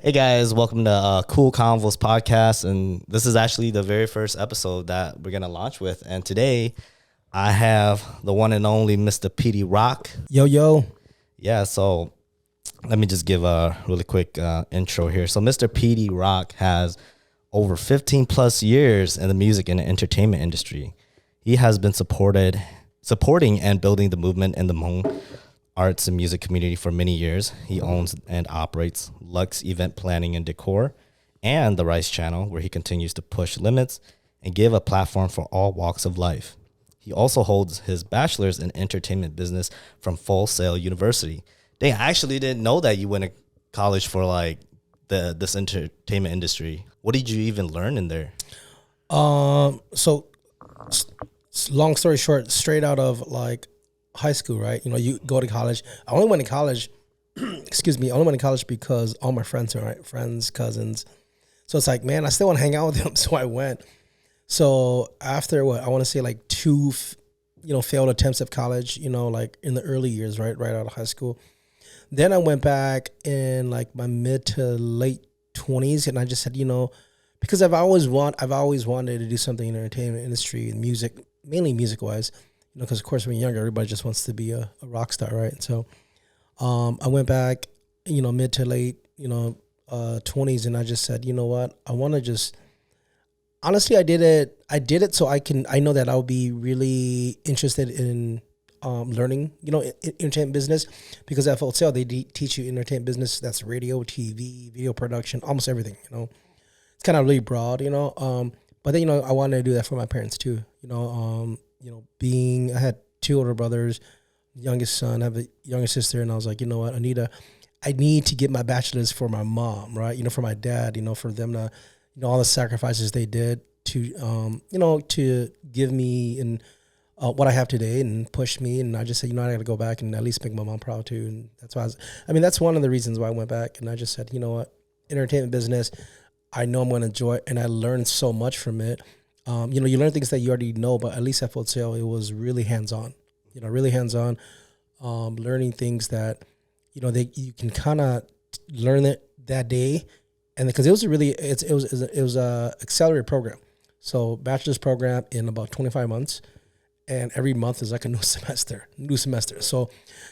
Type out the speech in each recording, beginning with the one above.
Hey guys, welcome to Cool Convos Podcast, and this is actually the very first episode that we're gonna launch with. And today, I have the one and only MrPeteyRock. Yo. Yeah, so let me just give a really quick intro here. So MrPeteyRock has over 15 plus years in the music and entertainment industry. He has been supporting and building the movement in the Hmong arts and music community for many years. He owns and operates Luxe event planning and Decor and TheRiceChannel, where he continues to push limits and give a platform for all walks of life. He also holds his bachelor's in entertainment business from Full Sail University. Dang, I actually didn't know that you went to college for like this entertainment industry. What did you even learn in there? So long story short, straight out of like high school, right? You know, you go to college. I only went to college, I only went to college because all my friends are right, friends, cousins. So it's like, man, I still want to hang out with them. So I went. So after I want to say like two, failed attempts at college, like in the early years, right out of high school. Then I went back in like my mid to late 20s, and I just said, because I've always wanted to do something in the entertainment industry and music, mainly music wise, because of course when you're younger, everybody just wants to be a rock star, right? And so I went back, mid to late, 20s, and I just said, you know what, I want to just, honestly, I did it so I know that I'll be really interested in learning, entertainment business, because at Full Sail, they teach you entertainment business. That's radio, TV, video production, almost everything, It's kind of really broad, but then, I wanted to do that for my parents too, I had two older brothers, youngest son, I have a younger sister, and I was like, you know what, I need to get my bachelor's for my mom, right? For my dad, for them to, all the sacrifices they did to, to give me and what I have today and push me. And I just said, I got to go back and at least make my mom proud too. And that's why that's one of the reasons why I went back. And I just said, you know what, entertainment business, I know I'm going to enjoy it. And I learned so much from it. You learn things that you already know, but at least at Full Sail, it was really hands-on, learning things that, you can kind of learn it that day. And because it was a accelerated program. So bachelor's program in about 25 months, and every month is like a new semester. So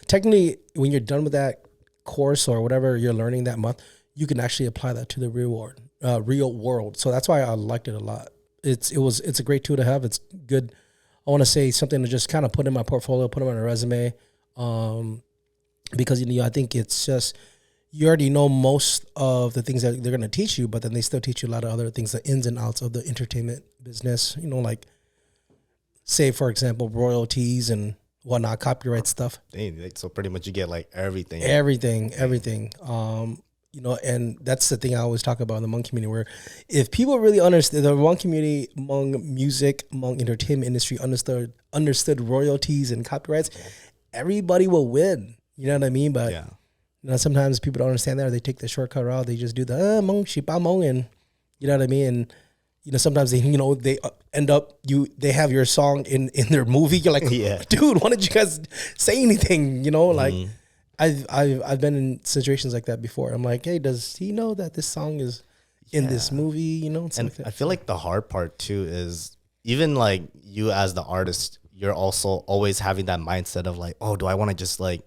technically, when you're done with that course or whatever you're learning that month, you can actually apply that to the real world. So that's why I liked it a lot. It's a great tool to have. It's good. I want to say something to just kind of put in my portfolio, put them on a resume, because I think it's just, you already know most of the things that they're going to teach you, but then they still teach you a lot of other things, the ins and outs of the entertainment business, like, say, for example, royalties and whatnot, copyright stuff. Dang, so pretty much you get like everything. Everything. And that's the thing I always talk about in the Hmong community, where if people really understood the Hmong community, Hmong music, Hmong entertainment industry understood royalties and copyrights, everybody will win. You know what I mean? But sometimes people don't understand that, or they take the shortcut route. They just do the Hmong, Shipa Hmong, and you know what I mean? And sometimes they, they end up, they have your song in their movie. You're like, dude, why didn't you guys say anything? Like, I've been in situations like that before. I'm like, hey, does he know that this song is in this movie? And like I feel like the hard part too is, even like you as the artist, you're also always having that mindset of like, oh, do I want to just like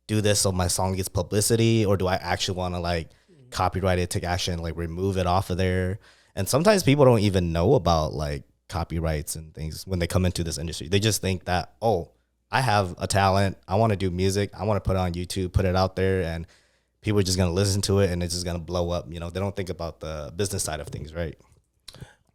do this so my song gets publicity, or do I actually want to like copyright it, take action, like remove it off of there? And sometimes people don't even know about like copyrights and things when they come into this industry. They just think that, oh, I have a talent, I want to do music, I want to put it on YouTube, put it out there, and people are just going to listen to it and it's just going to blow up. They don't think about the business side of things, right?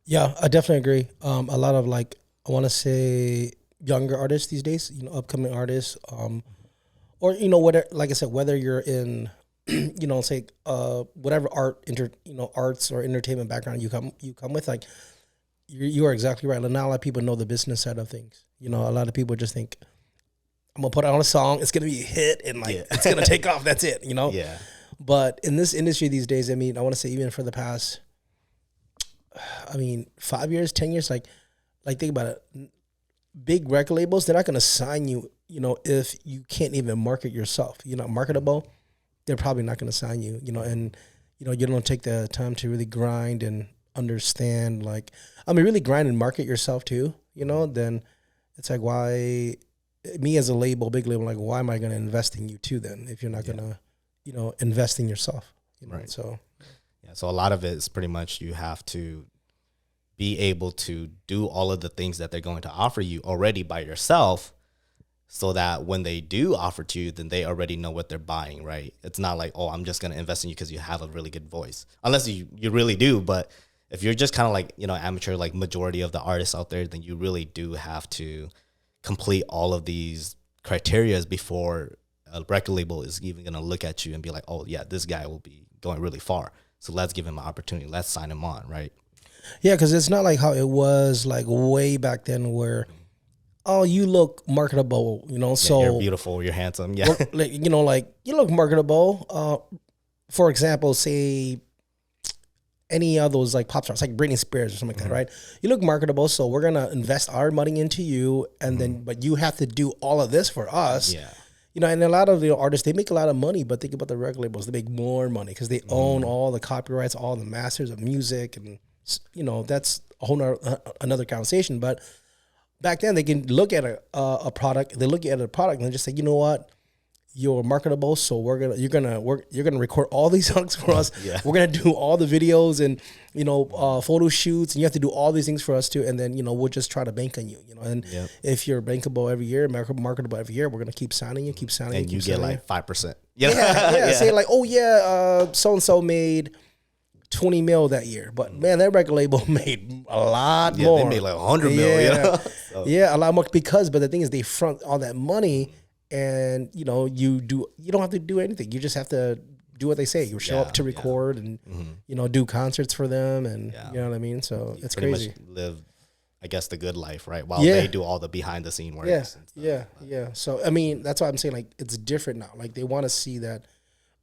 Yeah, I definitely agree. A lot of like, I want to say younger artists these days, upcoming artists, or, whether, like I said, whether you're in, say, whatever arts or entertainment background you come with, like, you are exactly right. Not a lot of people know the business side of things. A lot of people just think, I'm gonna put out a song, it's gonna be a hit, and it's gonna take off. That's it, Yeah. But in this industry these days, I want to say even for the past, 5 years, 10 years, like think about it. Big record labels, they're not gonna sign you, if you can't even market yourself. You're not marketable, they're probably not gonna sign you. And you don't take the time to really grind and understand, like, I mean, really grind and market yourself too, then it's like, why, me as a label, big label, like, why am I going to invest in you too then if you're not going to, invest in yourself, Right. So. Yeah. So a lot of it is pretty much you have to be able to do all of the things that they're going to offer you already by yourself, so that when they do offer to you, then they already know what they're buying, right? It's not like, oh, I'm just going to invest in you because you have a really good voice. Unless you really do. But if you're just kind of like, amateur, like majority of the artists out there, then you really do have to complete all of these criterias before a record label is even going to look at you and be like, oh, yeah, this guy will be going really far. So let's give him an opportunity. Let's sign him on, right? Yeah, because it's not like how it was like way back then where, oh, you look marketable, so you're beautiful, you're handsome. Yeah. like, you look marketable. For example, say any of those like pop stars, like Britney Spears or something like that, right? You look marketable, so we're gonna invest our money into you, and then but you have to do all of this for us. Yeah. And a lot of the artists, they make a lot of money, but think about the record labels, they make more money because they own all the copyrights, all the masters of music, and that's a whole another conversation. But back then, they can look at a product. They look at a product and they just say, you know what, you're marketable, so you're gonna record all these songs for us. Yeah. We're gonna do all the videos and photo shoots, and you have to do all these things for us too. And then we'll just try to bank on you. And if you're bankable every year, marketable every year, we're gonna keep signing you, and you get like 5%. Yeah. Say like, oh yeah, so and so made 20 mil that year, but man, that record label made a lot more. They made like 100 mil. So. Yeah, a lot more but the thing is, they front all that money, and you don't have to do anything. You just have to do what they say. You show up to record and do concerts for them, and you know what I mean. So it's crazy. Much live, I guess, the good life, right? While they do all the behind the scene work. Yeah. So I mean, that's why I'm saying, like, it's different now. Like, they want to see that,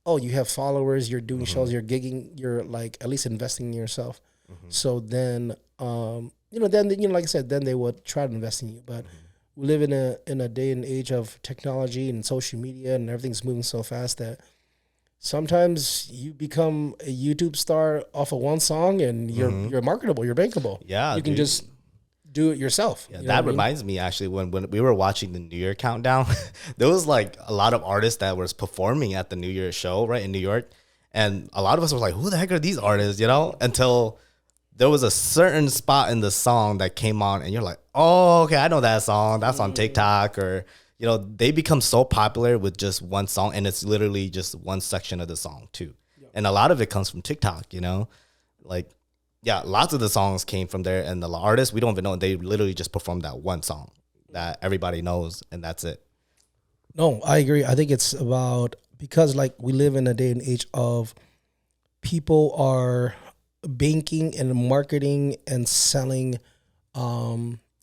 oh, you have followers, you're doing shows, you're gigging, you're like at least investing in yourself. So then, like I said, then they would try to invest in you. But we live in a day and age of technology and social media, and everything's moving so fast that sometimes you become a YouTube star off of one song, and you're marketable, you're bankable. Yeah, you can just do it yourself. Yeah, that reminds me, actually, when we were watching the New Year countdown, there was like a lot of artists that was performing at the New Year show, right, in New York. And a lot of us were like, who the heck are these artists, until there was a certain spot in the song that came on, and you're like, oh, okay, I know that song. That's on TikTok. Or, they become so popular with just one song, and it's literally just one section of the song too. Yep. And a lot of it comes from TikTok, like, yeah, lots of the songs came from there, and the artists, we don't even know, they literally just performed that one song that everybody knows, and that's it. No, I agree. I think it's about, because like we live in a day and age of people are banking and marketing and selling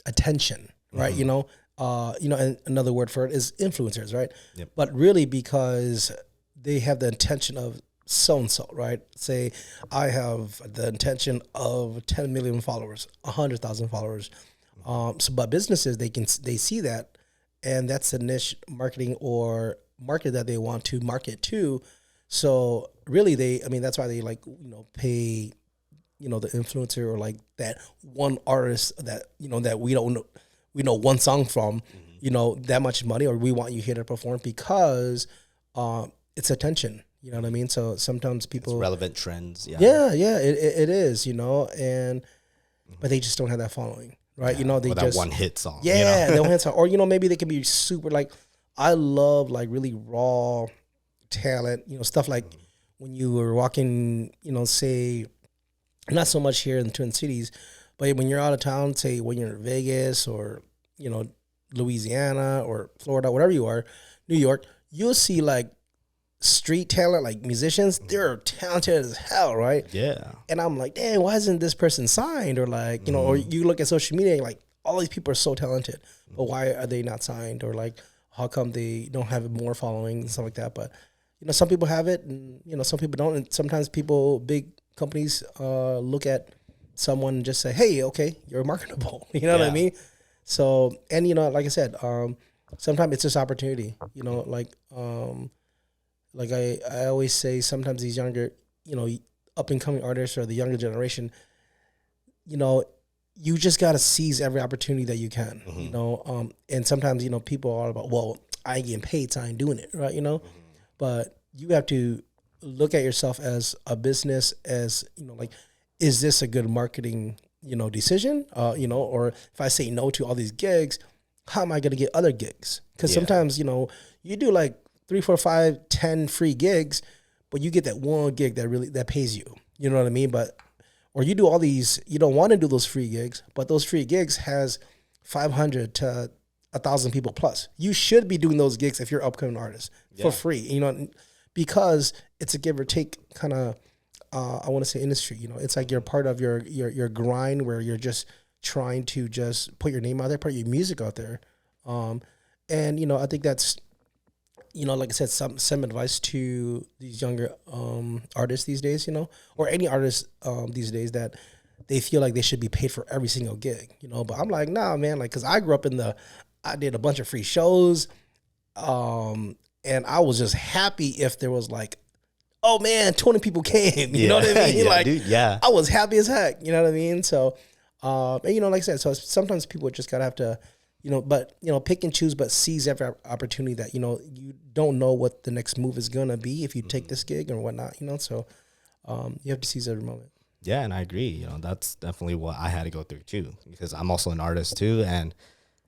attention, right? And another word for it is influencers, right? Yep. But really, because they have the intention of so-and-so, right? Say, I have the intention of 10 million followers, 100,000 followers. But businesses, they see that, and that's the niche marketing or market that they want to market to. So really, that's why they pay, the influencer, or like that one artist that, that we don't know, we know one song from, that much money, or we want you here to perform, because it's attention. You know what I mean? So sometimes people, it's relevant trends. Yeah, it is, but they just don't have that following, right? They that just one hit song. Yeah, that one hit song, or maybe they can be super, like, I love like really raw talent, stuff like when you were walking, say, not so much here in the Twin Cities, but when you're out of town, say when you're in Vegas or Louisiana or Florida, whatever you are, New York, you'll see like street talent, like musicians, they're talented as hell, right? Yeah. And I'm like, dang, why isn't this person signed? Or like, or you look at social media, and like, all these people are so talented, but why are they not signed? Or like, how come they don't have more following and stuff like that? But, some people have it, and, some people don't. And sometimes big companies look at someone and just say, hey, okay, you're marketable. You know what I mean? So, and, like I said, sometimes it's just opportunity, like I always say, sometimes these younger up and coming artists or the younger generation, you just got to seize every opportunity that you can, and sometimes, people are about, well, I ain't getting paid, so I ain't doing it, right? But you have to look at yourself as a business, as, like, is this a good marketing, decision? Or if I say no to all these gigs, how am I going to get other gigs? Because sometimes, you do like 3, 4, 5, 10 free gigs, but you get that one gig that pays you. You know what I mean? Or you do all these, you don't want to do those free gigs, but those free gigs has 500 to 1,000 people plus. You should be doing those gigs if you're an upcoming artist for free, because it's a give or take kind of, I want to say industry. It's like you're part of your grind where you're just trying to just put your name out there, put your music out there. And, I think that's, like I said, some advice to these younger artists these days, or any artist these days, that they feel like they should be paid for every single gig, But I'm like, nah, man, like, because I grew up I did a bunch of free shows, and I was just happy if there was like, oh man, 20 people came, you know what I mean? Like, dude, I was happy as heck, you know what I mean? So, and, like I said, so sometimes people just gotta have to, pick and choose, but seize every opportunity that, you don't know what the next move is gonna be if you take this gig or whatnot, so you have to seize every moment. Yeah, and I agree. That's definitely what I had to go through too, because I'm also an artist too. And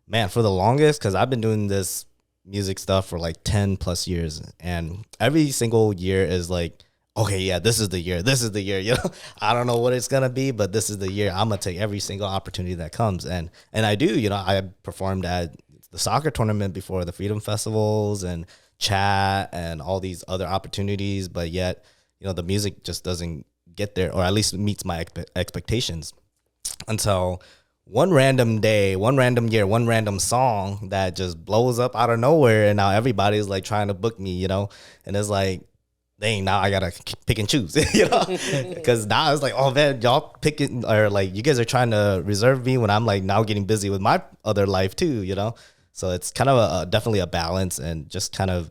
man, for the longest, because I've been doing this music stuff for like 10 plus years, and every single year is like, okay, yeah, this is the year. I don't know what it's gonna be, but this is the year. I'm gonna take every single opportunity that comes, and I do. I performed at the soccer tournament before, the Freedom Festivals and chat and all these other opportunities, but yet, the music just doesn't get there, or at least meets my expectations, until one random day, one random year, one random song that just blows up out of nowhere, and now everybody's like trying to book me, and it's like, dang, now I gotta pick and choose, because now it's like, oh man, y'all picking, or like you guys are trying to reserve me when I'm like now getting busy with my other life too, so it's kind of definitely a balance, and just kind of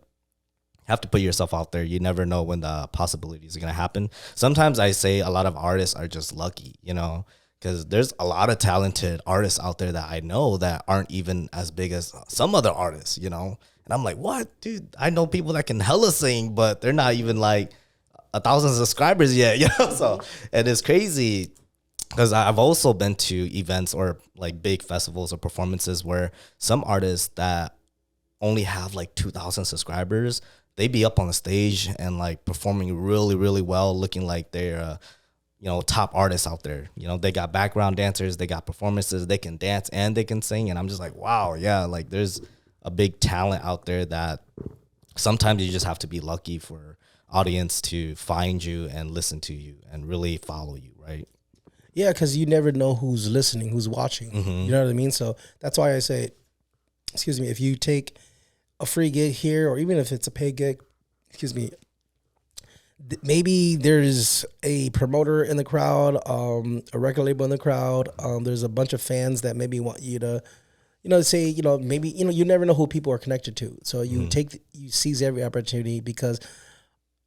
have to put yourself out there. You never know when the possibilities are gonna happen. Sometimes I say a lot of artists are just lucky, because there's a lot of talented artists out there that I know that aren't even as big as some other artists, And I'm like, what, dude? I know people that can hella sing, but they're not even like 1,000 subscribers yet, So, and it's crazy, because I've also been to events or like big festivals or performances where some artists that only have like 2,000 subscribers, they be up on the stage and like performing really, really well, looking like they're top artists out there. They got background dancers, they got performances, they can dance and they can sing. And I'm just like, wow, yeah, like there's a big talent out there that sometimes you just have to be lucky for audience to find you and listen to you and really follow you, right? Yeah, because you never know who's listening, who's watching. You know what I mean? So that's why I say, if you take a free gig here, or even if it's a paid gig, maybe there's a promoter in the crowd, a record label in the crowd. There's a bunch of fans that maybe want you to, say, maybe, you never know who people are connected to. So you you seize every opportunity, because,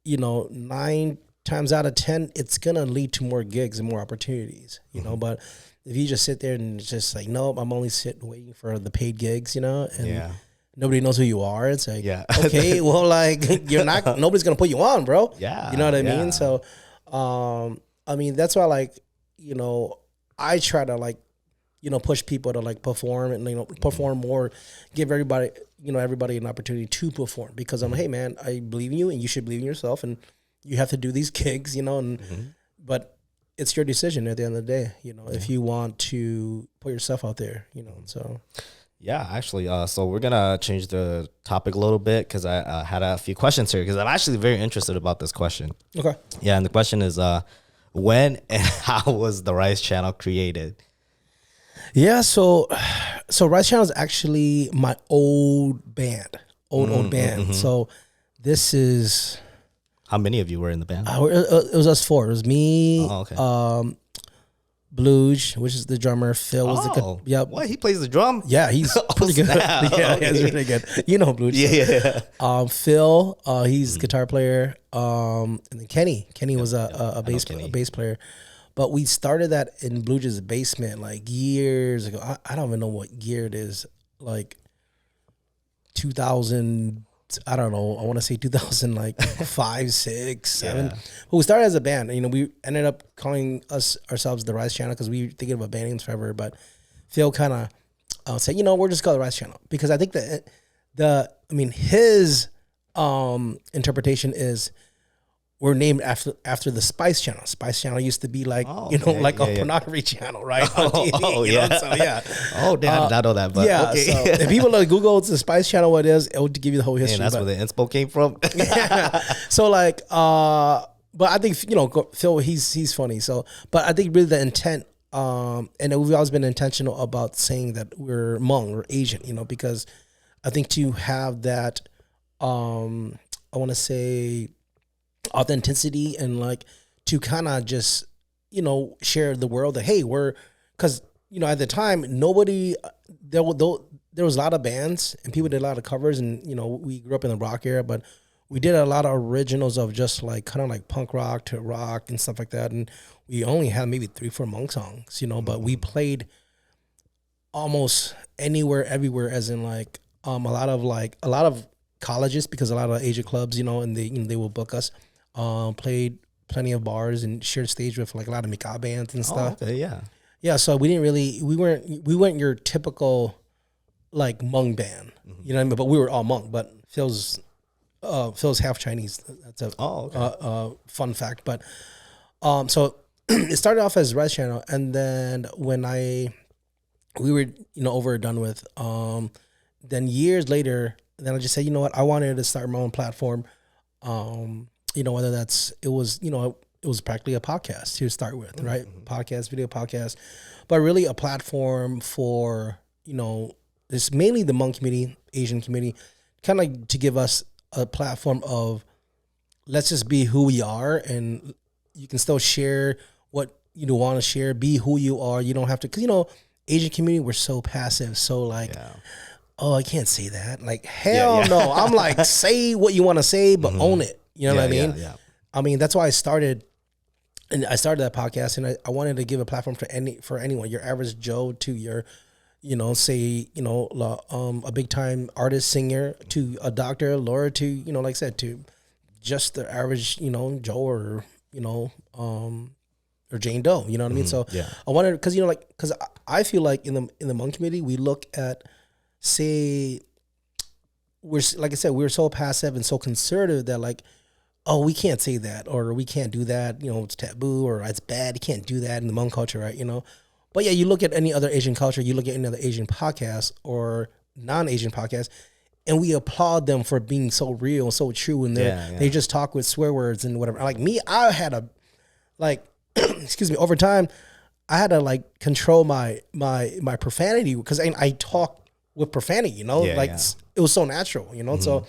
9 times out of 10, it's going to lead to more gigs and more opportunities, but if you just sit there and just like, nope, I'm only sitting waiting for the paid gigs, and nobody knows who you are. It's like, okay, well, like nobody's going to put you on, bro. Yeah. You know what I mean? So, I mean, that's why, like, I try to like, push people to like perform and, perform more, give everybody, everybody an opportunity to perform, because I'm, hey man, I believe in you and you should believe in yourself, and you have to do these gigs, but it's your decision at the end of the day, if you want to put yourself out there, so. Yeah, actually, so we're going to change the topic a little bit, because I had a few questions here, because I'm actually very interested about this question. Okay. Yeah, and the question is, when and how was the Rice Channel created? Yeah, so Rice Channel is actually my old band, old band. So this is... How many of you were in the band? It was us 4. It was me, Blues, which is the drummer. Phil was Oh, the yep. what? He plays the drum? Yeah, he's pretty good. Snap. Yeah, Okay. he's really good. You know Blues. Yeah. Phil, he's guitar player. And then Kenny was a bass player. But we started that in Blues' basement like years ago. I don't even know what year it is. Like 2000. I don't know. I want to say 2000, like 5, 6, 7. Yeah. But we started as a band. You know, we ended up calling ourselves TheRiceChannel because we were thinking about band names forever. But Phil kind of said, we're just called TheRiceChannel because I think that his interpretation is we're named after the Spice Channel. Spice Channel used to be like a pornography channel, right? On TV, yeah. So yeah. Oh, damn, I did not know that. But yeah. okay. So if people look Google the Spice Channel, what it is, it will give you the whole history. And that's where the inspo came from. Yeah. So like, but I think Phil, he's funny. So, but I think really the intent, and we've always been intentional about saying that we're Hmong, we're Asian, because I think to have that, I want to say, authenticity and like to kind of just share the world that hey because at the time nobody there was a lot of bands and people did a lot of covers and we grew up in the rock era, but we did a lot of originals of just like kind of like punk rock to rock and stuff like that, and we only had maybe 3-4 Hmong songs, but we played almost anywhere everywhere, as in like a lot of colleges, because a lot of Asia clubs and they will book us. Played plenty of bars and shared stage with like a lot of Mika bands and stuff. Oh, okay, yeah. So we weren't your typical like Hmong band, you know what I mean? But we were all Hmong. But Phil's half Chinese. That's a fun fact. But so it started off as TheRiceChannel, and then when we were overdone with, then years later, then I just said, I wanted to start my own platform. Whether it was practically a podcast to start with, right? Podcast, video podcast, but really a platform for, it's mainly the Hmong community, Asian community, kind of like to give us a platform of let's just be who we are, and you can still share what you want to share, be who you are. You don't have to, because, Asian community, we're so passive, so like, oh, I can't say that. Like, hell no. I'm like, say what you want to say, but own it. You know what I mean? Yeah. I mean, that's why I started that podcast, and I wanted to give a platform for anyone, your average Joe to your, a big time artist, singer, to a doctor, lawyer, to, like I said, to just the average, Joe or, or Jane Doe, you know what I mean? So I wanted, because I feel like in the Hmong community, we look at, say, we're so passive and so conservative that like, oh, we can't say that, or we can't do that, it's taboo, or it's bad, you can't do that in the Hmong culture, right, But yeah, you look at any other Asian culture, you look at any other Asian podcast or non-Asian podcast, and we applaud them for being so real and so true, and they just talk with swear words and whatever. Like me, I had excuse me, over time, I had to like control my profanity, because I talk with profanity, it was so natural, so,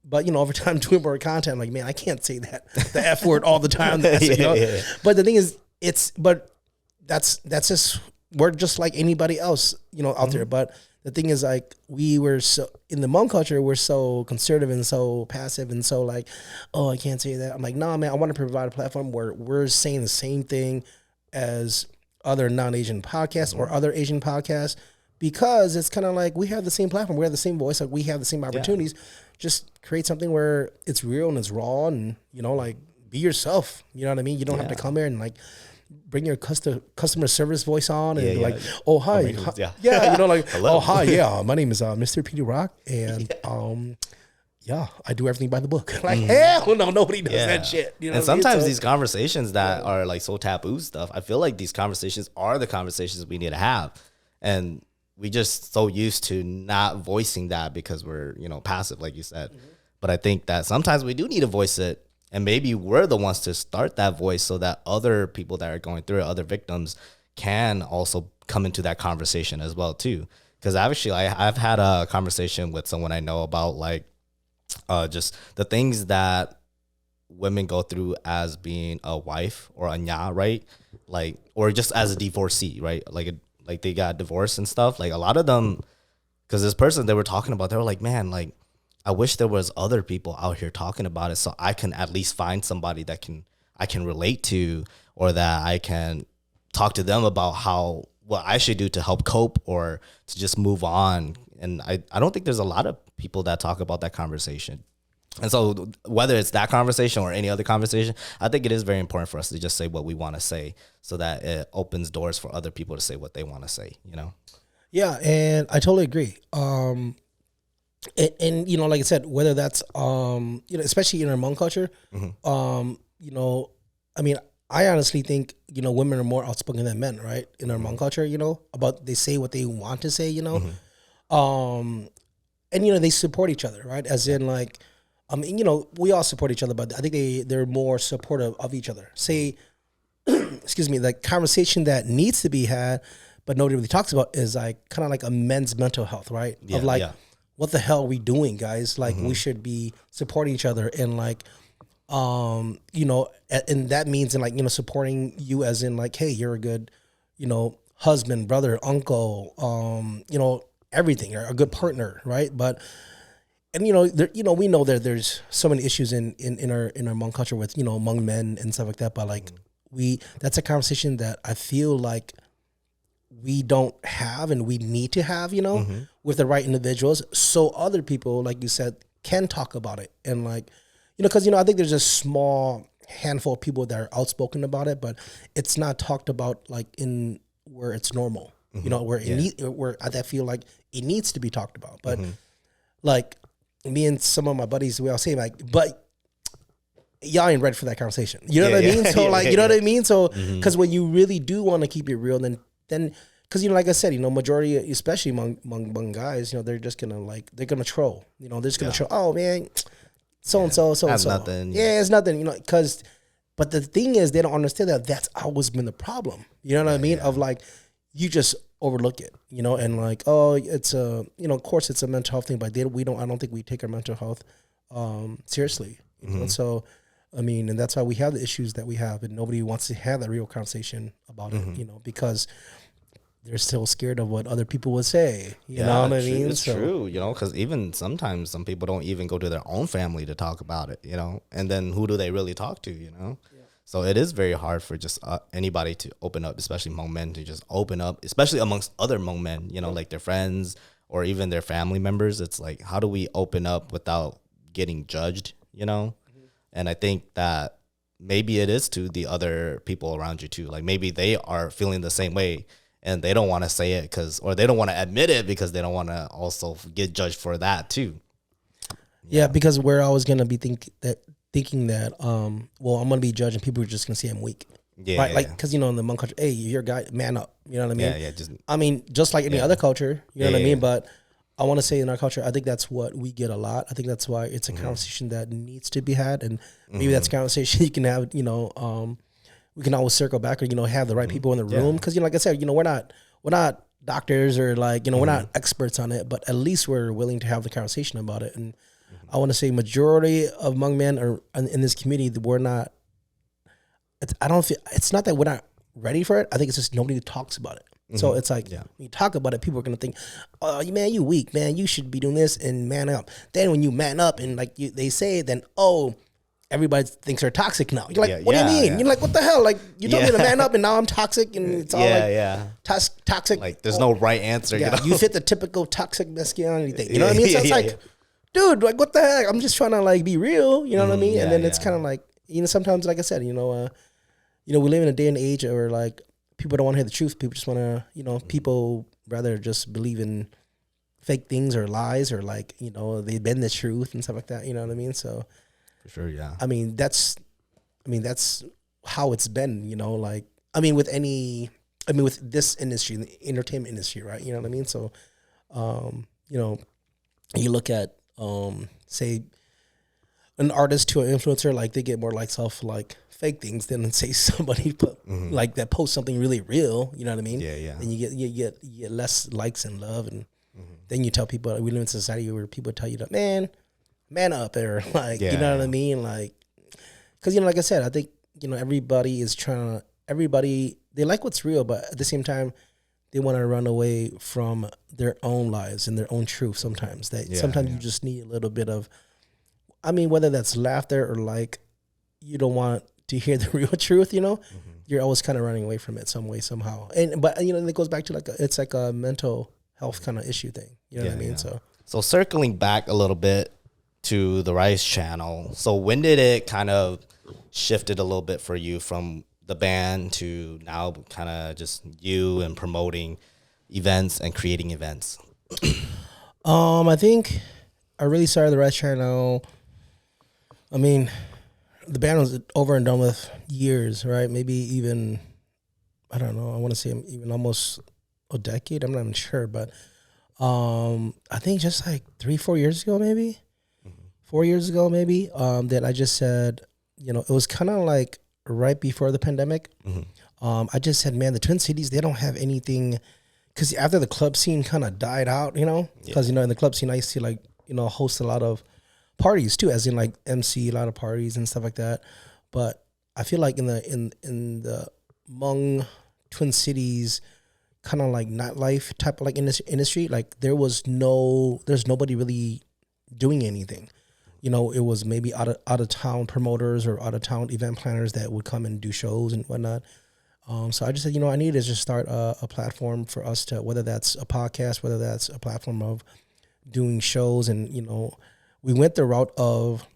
but over time doing more content, I'm like, man, I can't say that the F word all the time. But the thing is, that's just, we're just like anybody else, out there. But the thing is, like, we were so in the Hmong culture, we're so conservative and so passive and so like, oh, I can't say that. I'm like, nah, man, I want to provide a platform where we're saying the same thing as other non-Asian podcasts or other Asian podcasts, because it's kind of like we have the same platform, we have the same voice, like we have the same opportunities. Just create something where it's real and it's raw, and like be yourself. You know what I mean? You don't have to come here and like bring your customer service voice on and oh hi, like hello. Oh hi, my name is MrPeteyRock, and I do everything by the book. Like hell no, nobody does that shit. And sometimes these conversations that are like so taboo stuff, I feel like these conversations are the conversations we need to have, and we just so used to not voicing that because we're, passive, like you said. But I think that sometimes we do need to voice it, and maybe we're the ones to start that voice so that other people that are going through it, other victims, can also come into that conversation as well too. Because I've had a conversation with someone I know about like just the things that women go through as being a wife or a nya, right? Like, or just as a divorcee, right? Like they got divorced and stuff. Like a lot of them, because this person they were talking about, they were like, man, like I wish there was other people out here talking about it so I can at least find somebody that I can relate to, or that I can talk to them about what I should do to help cope or to just move on. And I don't think there's a lot of people that talk about that conversation. And so whether it's that conversation or any other conversation, I think it is very important for us to just say what we want to say so that it opens doors for other people to say what they want to say, you know? Yeah, and I totally agree. And you know, like I said, whether that's you know, especially in our Hmong culture, you know, I mean, I honestly think, you know, women are more outspoken than men, right? In our Hmong culture, you know, they say what they want to say, you know, and you know, they support each other, right? As in, like, I mean, you know, we all support each other, but I think they're more supportive of each other. Say, excuse me, the conversation that needs to be had, but nobody really talks about is like kind of like a men's mental health, right? Yeah, of like, what the hell are we doing, guys? Like, we should be supporting each other, and like, you know, and that means in like, you know, supporting you as in like, hey, you're a good, you know, husband, brother, uncle, you know, everything, or a good partner, right? But and you know, we know that there's so many issues in our Hmong culture with, you know, Hmong men and stuff like that. But like that's a conversation that I feel like we don't have and we need to have, you know, with the right individuals, so other people, like you said, can talk about it. And like, you know, because, you know, I think there's a small handful of people that are outspoken about it, but it's not talked about like in where it's normal, you know, where where I feel like it needs to be talked about. But like me and some of my buddies, we all say like, but y'all ain't ready for that conversation. You know what I mean? So like, you know what I mean? So, because when you really do want to keep it real, then, because, you know, like I said, you know, majority, especially among guys, you know, they're just gonna like, they're gonna troll, you know, they're just gonna troll. Oh man, so-and-so. Nothing. Yeah, it's nothing, you know, but the thing is, they don't understand that that's always been the problem. You know what I mean? Of like, you just overlook it, you know, and like, oh, it's you know, of course it's a mental health thing, but I don't think we take our mental health seriously. You know? So, I mean, and that's why we have the issues that we have, and nobody wants to have that real conversation about it, you know, because they're still scared of what other people would say. You know what I mean? It's true, you know, because even sometimes some people don't even go to their own family to talk about it, you know, and then who do they really talk to, you know? Yeah. So it is very hard for just anybody to open up, especially Hmong men, to just open up, especially amongst other Hmong men, you know, like their friends or even their family members. It's like, how do we open up without getting judged, you know? And I think that maybe it is to the other people around you too. Like maybe they are feeling the same way and they don't want to say it or they don't want to admit it because they don't want to also get judged for that too. Yeah, because we're always going to be thinking that, well, I'm going to be judged and people are just going to say I'm weak. Yeah. Right? Like, because, you know, in the Hmong culture, hey, you're a guy, man up. You know what I mean? Yeah. Just like any other culture, you know what I mean? But I want to say in our culture, I think that's what we get a lot. I think that's why it's a conversation that needs to be had. And maybe that's a conversation you can have, you know, we can always circle back or, you know, have the right people in the room. Because, you know, like I said, you know, we're not doctors or like, you know, we're not experts on it, but at least we're willing to have the conversation about it. And I want to say majority of Hmong men are in this community, we're not, it's not that we're not ready for it. I think it's just nobody talks about it. So it's like, when you talk about it, people are going to think, oh, man, you weak, man. You should be doing this and man up. Then when you man up and like they say, then, oh, everybody thinks they're toxic now. You're like, what do you mean? Yeah. You're like, what the hell? Like, you told me to man up and now I'm toxic and it's all toxic. Like, there's no right answer. Yeah, you know? You fit the typical toxic masculinity thing. You know what I mean? So it's like, dude, like, what the heck? I'm just trying to like be real. You know what I mean? And then it's kind of like, you know, sometimes, like I said, you know, we live in a day and age where like people don't want to hear the truth. People just want to, you know, people rather just believe in fake things or lies or like, you know, they bend the truth and stuff like that. You know what I mean? So, for sure, yeah. I mean, that's how it's been, you know, like, with this industry, the entertainment industry, right? You know what I mean? So, you know, you look at, say, an artist to an influencer, like they get more likes off like fake things than say somebody like that posts something really real. You know what I mean? Yeah. And you get less likes and love, and then you tell people, we live in a society where people tell you that man up, or like, you know what I mean? Like, because like I said, I think everybody is trying to they like what's real, but at the same time they want to run away from their own lives and their own truth. Sometimes sometimes you just need a little bit of, whether that's laughter or like you don't want to hear the real truth. You're always kind of running away from it some way somehow. But it goes back to it's like a mental health kind of issue thing. You know what I mean? So circling back a little bit to the Rice Channel. So when did it kind of shifted a little bit for you from the band to now kind of just you and promoting events and creating events? I think I really started the Rice Channel. The band was over and done with years, right? Maybe even, I don't know, I want to say even almost a decade. I'm not even sure, but I think just like 3-4 years ago, maybe 4 years ago, maybe, that I just said, it was kind of like right before the pandemic. I just said, man, the Twin Cities, they don't have anything, because after the club scene kind of died out, because, in the club scene, I used to like, host a lot of parties too, as in like MC a lot of parties and stuff like that. But I feel like in the Hmong Twin Cities, kind of like nightlife type of like industry, like there's nobody really doing anything. It was maybe out of town promoters or out of town event planners that would come and do shows and whatnot. So I just said, I need to just start a platform for us to, whether that's a podcast, whether that's a platform of doing shows. And, we went the route of,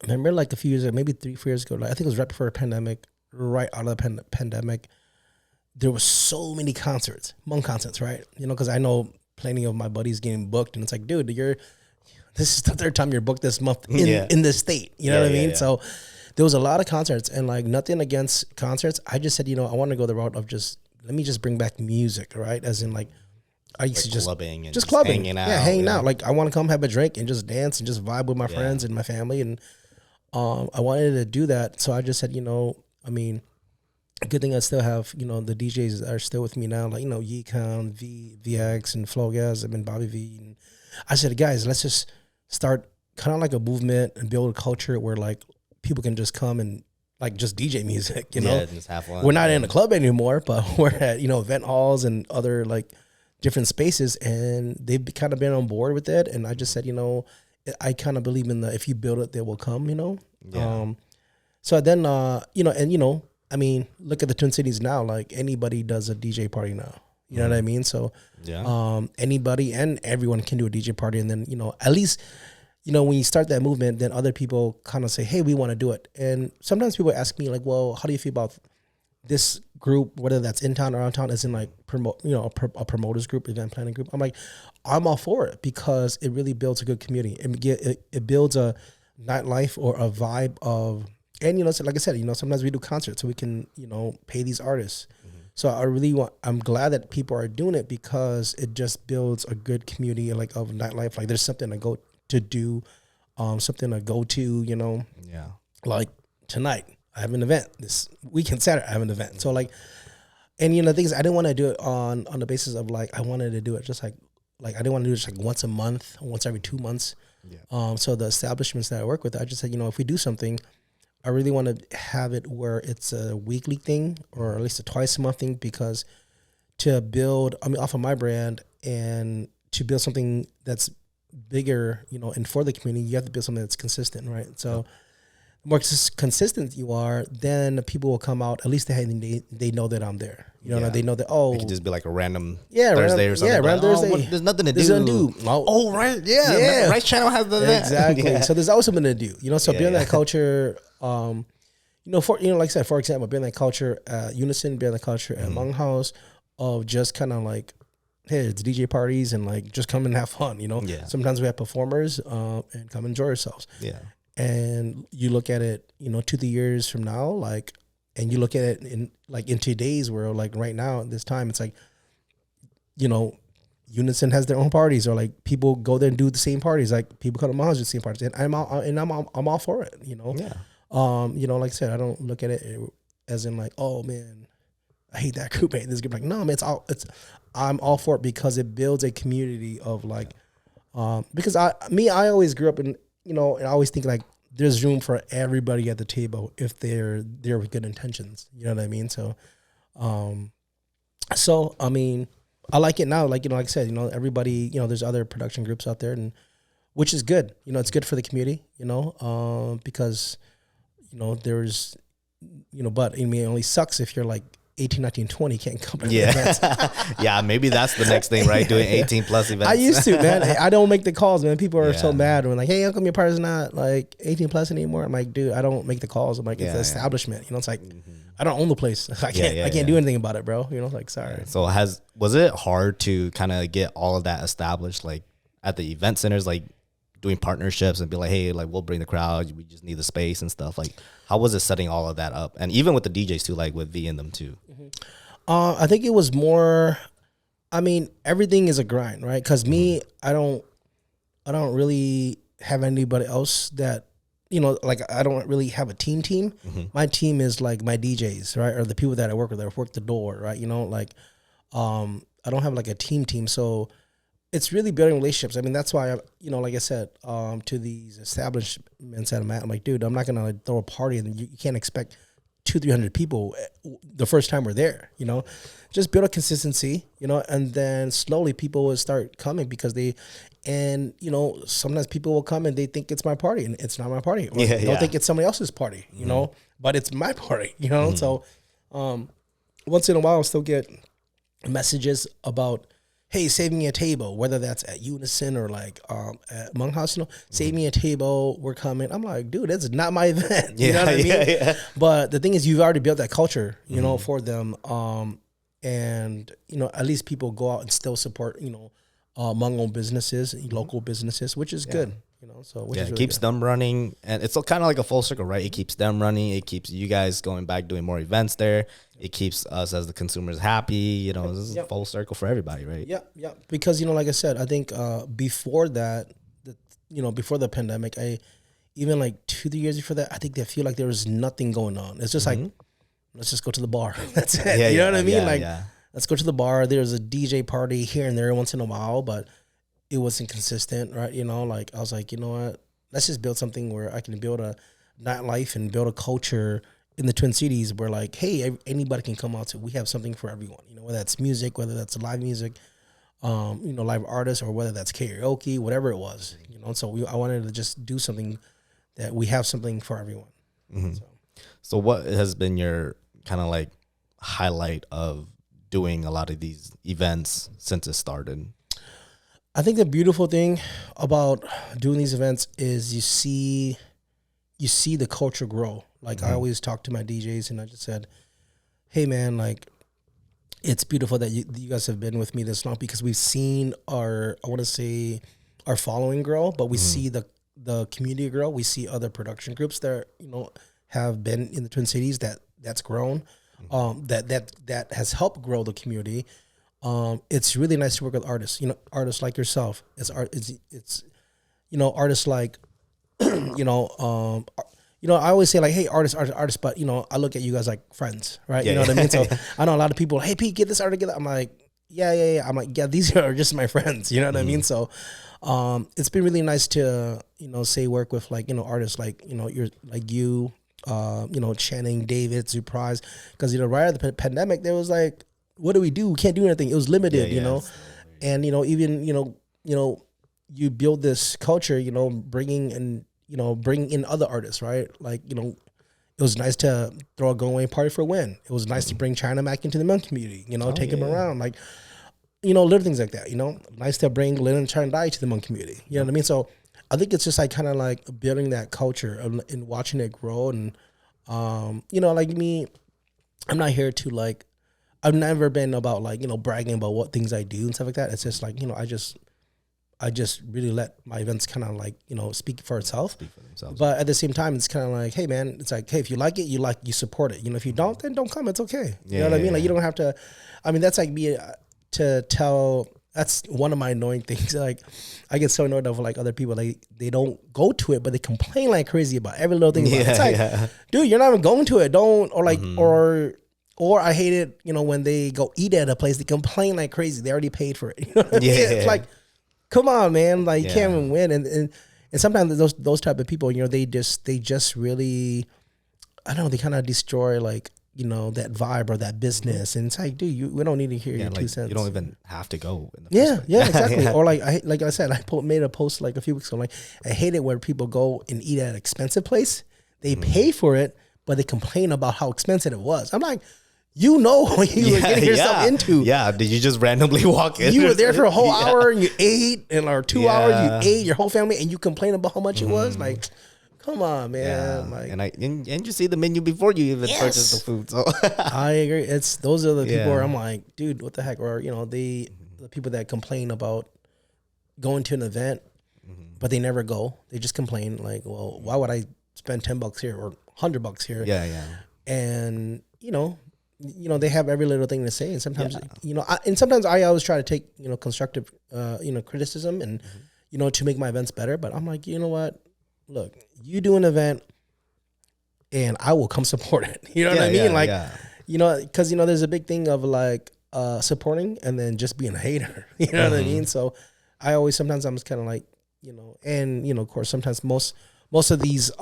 I remember like a few years ago, maybe 3-4 years ago, like I think it was right before the pandemic, right out of the pandemic, there were so many concerts, Hmong concerts, right? Because I know plenty of my buddies getting booked, and it's like, dude, this is the third time you're booked this month in this state. You know what I mean? Yeah. So there was a lot of concerts, and like nothing against concerts. I just said, I want to go the route of let me just bring back music, right? As in like, I used to just clubbing, hanging out. Yeah, hanging out. Like I want to come have a drink and just dance and just vibe with my friends and my family. And I wanted to do that. So I just said, good thing I still have, the DJs that are still with me now, like, Yecon, VX, and Flowgas, and Bobby V. And I said, guys, let's just start kind of like a movement and build a culture where like people can just come and like just DJ music, just have fun. We're not in a club anymore, but we're at, event halls and other like different spaces, and they've kind of been on board with it. And I just said, I kind of believe in if you build it, they will come, So then, look at the Twin Cities now, like anybody does a DJ party now. You know what I mean? So anybody and everyone can do a DJ party. And then, at least, when you start that movement, then other people kind of say, hey, we want to do it. And sometimes people ask me like, well, how do you feel about this group, whether that's in town or out of town, as in like a promoters group, event planning group? I'm like, I'm all for it because it really builds a good community. It builds a nightlife or a vibe of, and, like I said, sometimes we do concerts so we can, pay these artists. So I'm glad that people are doing it because it just builds a good community like of nightlife. Like there's something to go to do, something to go to, Yeah. Like tonight I have an event. This weekend Saturday I have an event. So like, and the thing is I didn't want to do it on the basis of like I wanted to do it just like I didn't want to do it just like once a month, once every 2 months. Yeah. So the establishments that I work with, I just said, if we do something, I really want to have it where it's a weekly thing or at least a twice a month thing, because to build, off of my brand and to build something that's bigger, and for the community, you have to build something that's consistent, right? So the more consistent you are, then people will come out. At least they know that I'm there. They know that, it could just be like a random Thursday or something. Yeah, random Thursday. There's nothing to do. Oh, right. Yeah. Rice Channel has the exactly. So there's always something to do. So building that culture, like I said, for example, building that culture at Unison, building that culture at Hmong House of just kind of like, hey, it's DJ parties and like just come and have fun, Yeah. Sometimes we have performers and come enjoy ourselves. Yeah. And you look at it, 2-3 years from now, like, and you look at it in today's world, like right now at this time, it's like, Unison has their own parties, or like people go there and do the same parties. Like people come to my house do the same parties, and I'm all for it. Yeah. Like I said, I don't look at it as in like, oh man, I hate that group, I hate this group. Like, no, man, I'm all for it because it builds a community of like, because I always grew up in, and I always think like there's room for everybody at the table if they're there with good intentions. You know what I mean? So, I mean, I like it now. Like, like I said, everybody, there's other production groups out there, and which is good. It's good for the community, because, there's, but I mean, it only sucks if you're like 18, 19, 20, can't come to events. Yeah, maybe that's the next thing, right? Doing 18 plus events. I used to, man. I don't make the calls, man. People are so mad when like, hey, how come your party's not like 18 plus anymore? I'm like, dude, I don't make the calls. I'm like, it's the establishment. It's like, I don't own the place. I can't do anything about it, bro. Like, sorry. So was it hard to kind of get all of that established, like at the event centers, like doing partnerships and be like, hey, like we'll bring the crowd. We just need the space and stuff. Like, how was it setting all of that up? And even with the DJs too, like with V and them too. I think it was more, I mean, everything is a grind, right? Because me, I don't really have anybody else that, like I don't really have a team. My team is like my DJs, right? Or the people that I work with that work the door, right? Like, I don't have like a team. So it's really building relationships. I mean, that's why, like I said, to these establishments that I'm at, I'm like, dude, I'm not going to like throw a party and you can't expect 200-300 people the first time we're there, just build a consistency, and then slowly people will start coming because sometimes people will come and they think it's my party and it's not my party. Or they don't think it's somebody else's party, but it's my party, So, once in a while I'll still get messages about, hey, save me a table, whether that's at Unison or like at Hmong House, save me a table, we're coming. I'm like, dude, that's not my event. You know what I mean? Yeah. But the thing is, you've already built that culture, for them. And, at least people go out and still support, Hmong-owned businesses, local businesses, which is good. So which is really it keeps them running, and it's kind of like a full circle, right? It keeps them running. It keeps you guys going back, doing more events there. It keeps us as the consumers happy. This is a full circle for everybody, right? Yeah. Because like I said, I think before that, before the pandemic, even like 2-3 years before that, I think they feel like there was nothing going on. It's just like, let's just go to the bar. That's it. You know what I mean? Let's go to the bar. There's a DJ party here and there once in a while, but it wasn't consistent, right? Like I was like, you know what? Let's just build something where I can build a nightlife and build a culture in the Twin Cities where like, hey, anybody can come out to. We have something for everyone. Whether that's music, whether that's live music, live artists, or whether that's karaoke, whatever it was. So I wanted to just do something that we have something for everyone. So what has been your kind of like highlight of doing a lot of these events since it started? I think the beautiful thing about doing these events is you see the culture grow. Like I always talk to my DJs and I just said, hey man, like it's beautiful that you guys have been with me this long because we've seen our following grow, but we see the community grow. We see other production groups that, have been in the Twin Cities that's grown, that has helped grow the community. It's really nice to work with artists, artists like yourself. It's artists like, I always say like, hey, artists, but I look at you guys like friends, right? You know what I mean? So I know a lot of people, hey, Pete, get this artist, get that. I'm like, yeah. I'm like, yeah, these are just my friends. You know what I mean? So, it's been really nice to, say work with like, artists like, you're like Channing, David, Surprise. Cause, right at the pandemic, there was like, what do? We can't do anything. It was limited, and, even, you build this culture, bringing in other artists, right? Like, it was nice to throw a going away party for Win. It was nice to bring China back into the Hmong community, take him around, like, little things like that, Nice to bring Lin and China Dai to the Hmong community, you know what I mean? So I think it's just like kind of like building that culture and watching it grow. And, like me, I'm not here to like, I've never been about like, bragging about what things I do and stuff like that. It's just like, I just really let my events kind of like, speak for itself. But at the same time, it's kind of like, hey man, it's like, hey, if you like it, you support it. If you don't, then don't come. It's okay. You know what I mean? Like you don't have to, that's like me to tell, that's one of my annoying things. Like I get so annoyed of like other people, they don't go to it, but they complain like crazy about every little thing. It's like, dude, you're not even going to it. Don't, or like, or I hate it, when they go eat at a place, they complain like crazy. They already paid for it. You know what I mean? It's like, come on, man. Like you can't even win. And And sometimes those type of people, you know, they just really, I don't know, they kind of destroy like, you know, that vibe or that business. And it's like, dude, we don't need to hear your 2 cents. You don't even have to go in the first place. Yeah, exactly. Or like I said, made a post like a few weeks ago. Like, I hate it where people go and eat at an expensive place. They pay for it, but they complain about how expensive it was. I'm like, you know what you were getting yourself into. Yeah, did you just randomly walk in? You were there for a whole hour and you ate, or 2 hours you ate, your whole family, and you complain about how much it was. Like, come on, man. Yeah. Like, and you see the menu before you even purchase the food. So I agree. Those are the people where I'm like, dude, what the heck? Or, you know, the people that complain about going to an event, but they never go. They just complain like, well, why would I spend $10 here or $100 here? Yeah. And, you know, they have every little thing to say. And sometimes, you know, sometimes I always try to take, you know, constructive, you know, criticism and, you know, to make my events better. But I'm like, you know what? Look, you do an event and I will come support it. You know what I mean? Like, you know, because, you know, there's a big thing of like supporting and then just being a hater. You know what I mean? So sometimes I'm just kind of like, you know, and, you know, of course, sometimes most of these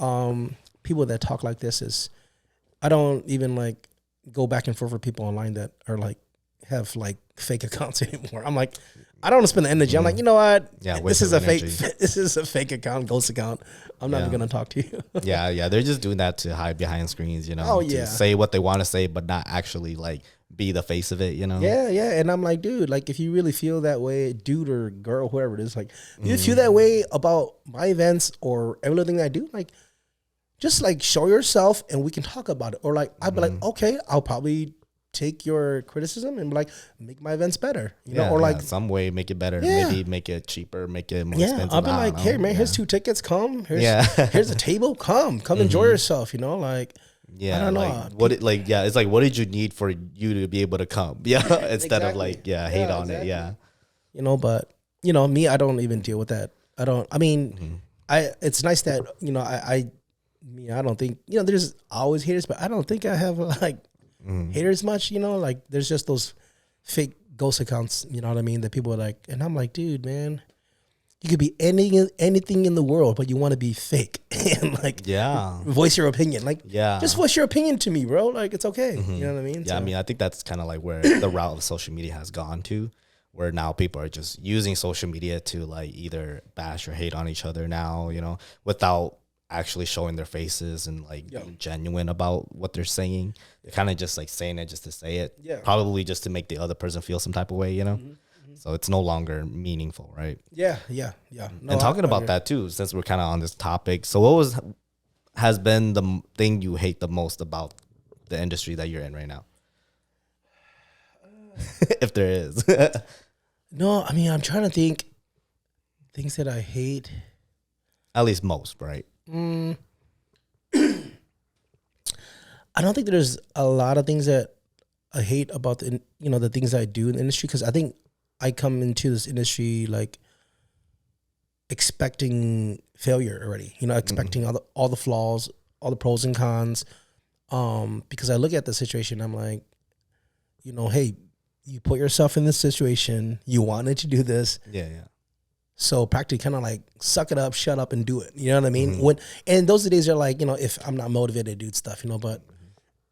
people that talk like this is, I don't even like go back and forth with people online that are like, have like fake accounts anymore. I'm like, I don't want to spend the energy. I'm like, you know what? Yeah, this is a fake account, ghost account. I'm not even going to talk to you. yeah. They're just doing that to hide behind screens, you know, to say what they want to say, but not actually like be the face of it, you know? Yeah. And I'm like, dude, like if you really feel that way, dude or girl, whoever it is, like if you feel that way about my events or everything I do, like just like show yourself and we can talk about it. Or like, I'd be like, okay, I'll probably take your criticism and like make my events better, you know, or like some way make it better, maybe make it cheaper, make it more expensive. I'll be like, hey man, here's 2 tickets, come. Here's a table, come enjoy yourself, you know, like I don't know. Like it's like, what did you need for you to be able to come? Instead of like hate on it. You know, but you know, me, I don't even deal with that. It's nice that, you know, I don't think, you know, there's always haters, but I don't think I have like haters much, you know, like there's just those fake ghost accounts, you know what I mean, that people are like, and I'm like, dude, man, you could be anything in the world, but you want to be fake and like voice your opinion, like just voice your opinion to me, bro, like it's okay. You know what I mean? I mean, I think that's kind of like where the route of social media has gone to, where now people are just using social media to like either bash or hate on each other now, you know, without actually showing their faces and like being genuine about what they're saying. They're kind of just like saying it just to say it, probably just to make the other person feel some type of way, you know. So it's no longer meaningful, right? No, and talking about that too, since we're kind of on this topic, so what has been the thing you hate the most about the industry that you're in right now? If there is. No, I mean, I'm trying to think things that I hate. At least most, right? I don't think there's a lot of things that I hate about the things I do in the industry, because I think I come into this industry like expecting failure already, you know, expecting all the flaws, all the pros and cons, because I look at the situation, I'm like, you know, hey, you put yourself in this situation, you wanted to do this, so practically kind of like suck it up, shut up, and do it. You know what I mean? And those days are like, you know, if I'm not motivated to do stuff, you know, but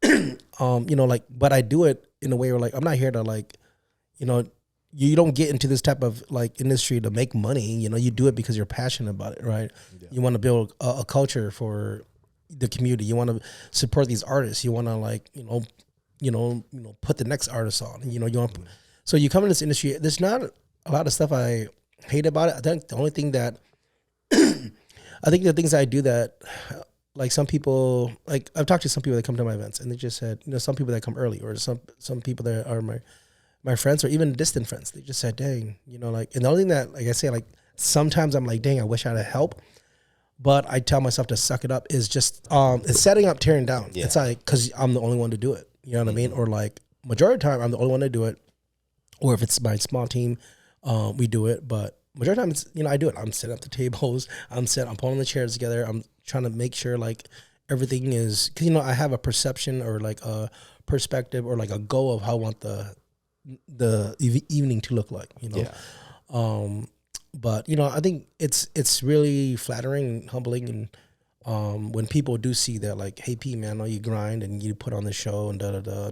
you know, like, but I do it in a way where like I'm not here to like, you know, you don't get into this type of like industry to make money. You know, you do it because you're passionate about it, right? You want to build a culture for the community. You want to support these artists. You want to like, you know, put the next artist on. You know, you want. So you come in this industry. There's not a lot of stuff I hate about it. I think the only thing that I think the things I do that like some people, like I've talked to some people that come to my events and they just said, you know, some people that come early or some people that are my friends or even distant friends, they just said, dang, you know, like, and the only thing that, like I say, like sometimes I'm like, dang, I wish I had help, but I tell myself to suck it up is just, it's setting up, tearing down. It's like, cause I'm the only one to do it. You know what I mean? Or like majority of the time I'm the only one to do it. Or if it's my small team, we do it, but majority of the time, it's, you know, I do it. I'm setting up the tables. I'm pulling the chairs together. I'm trying to make sure like everything is, cause you know, I have a perception or like a perspective or like a goal of how I want the evening to look like, you know? But I think it's really flattering and humbling, and when people do see that, like, hey P, man, I know you grind and you put on the show and da da da,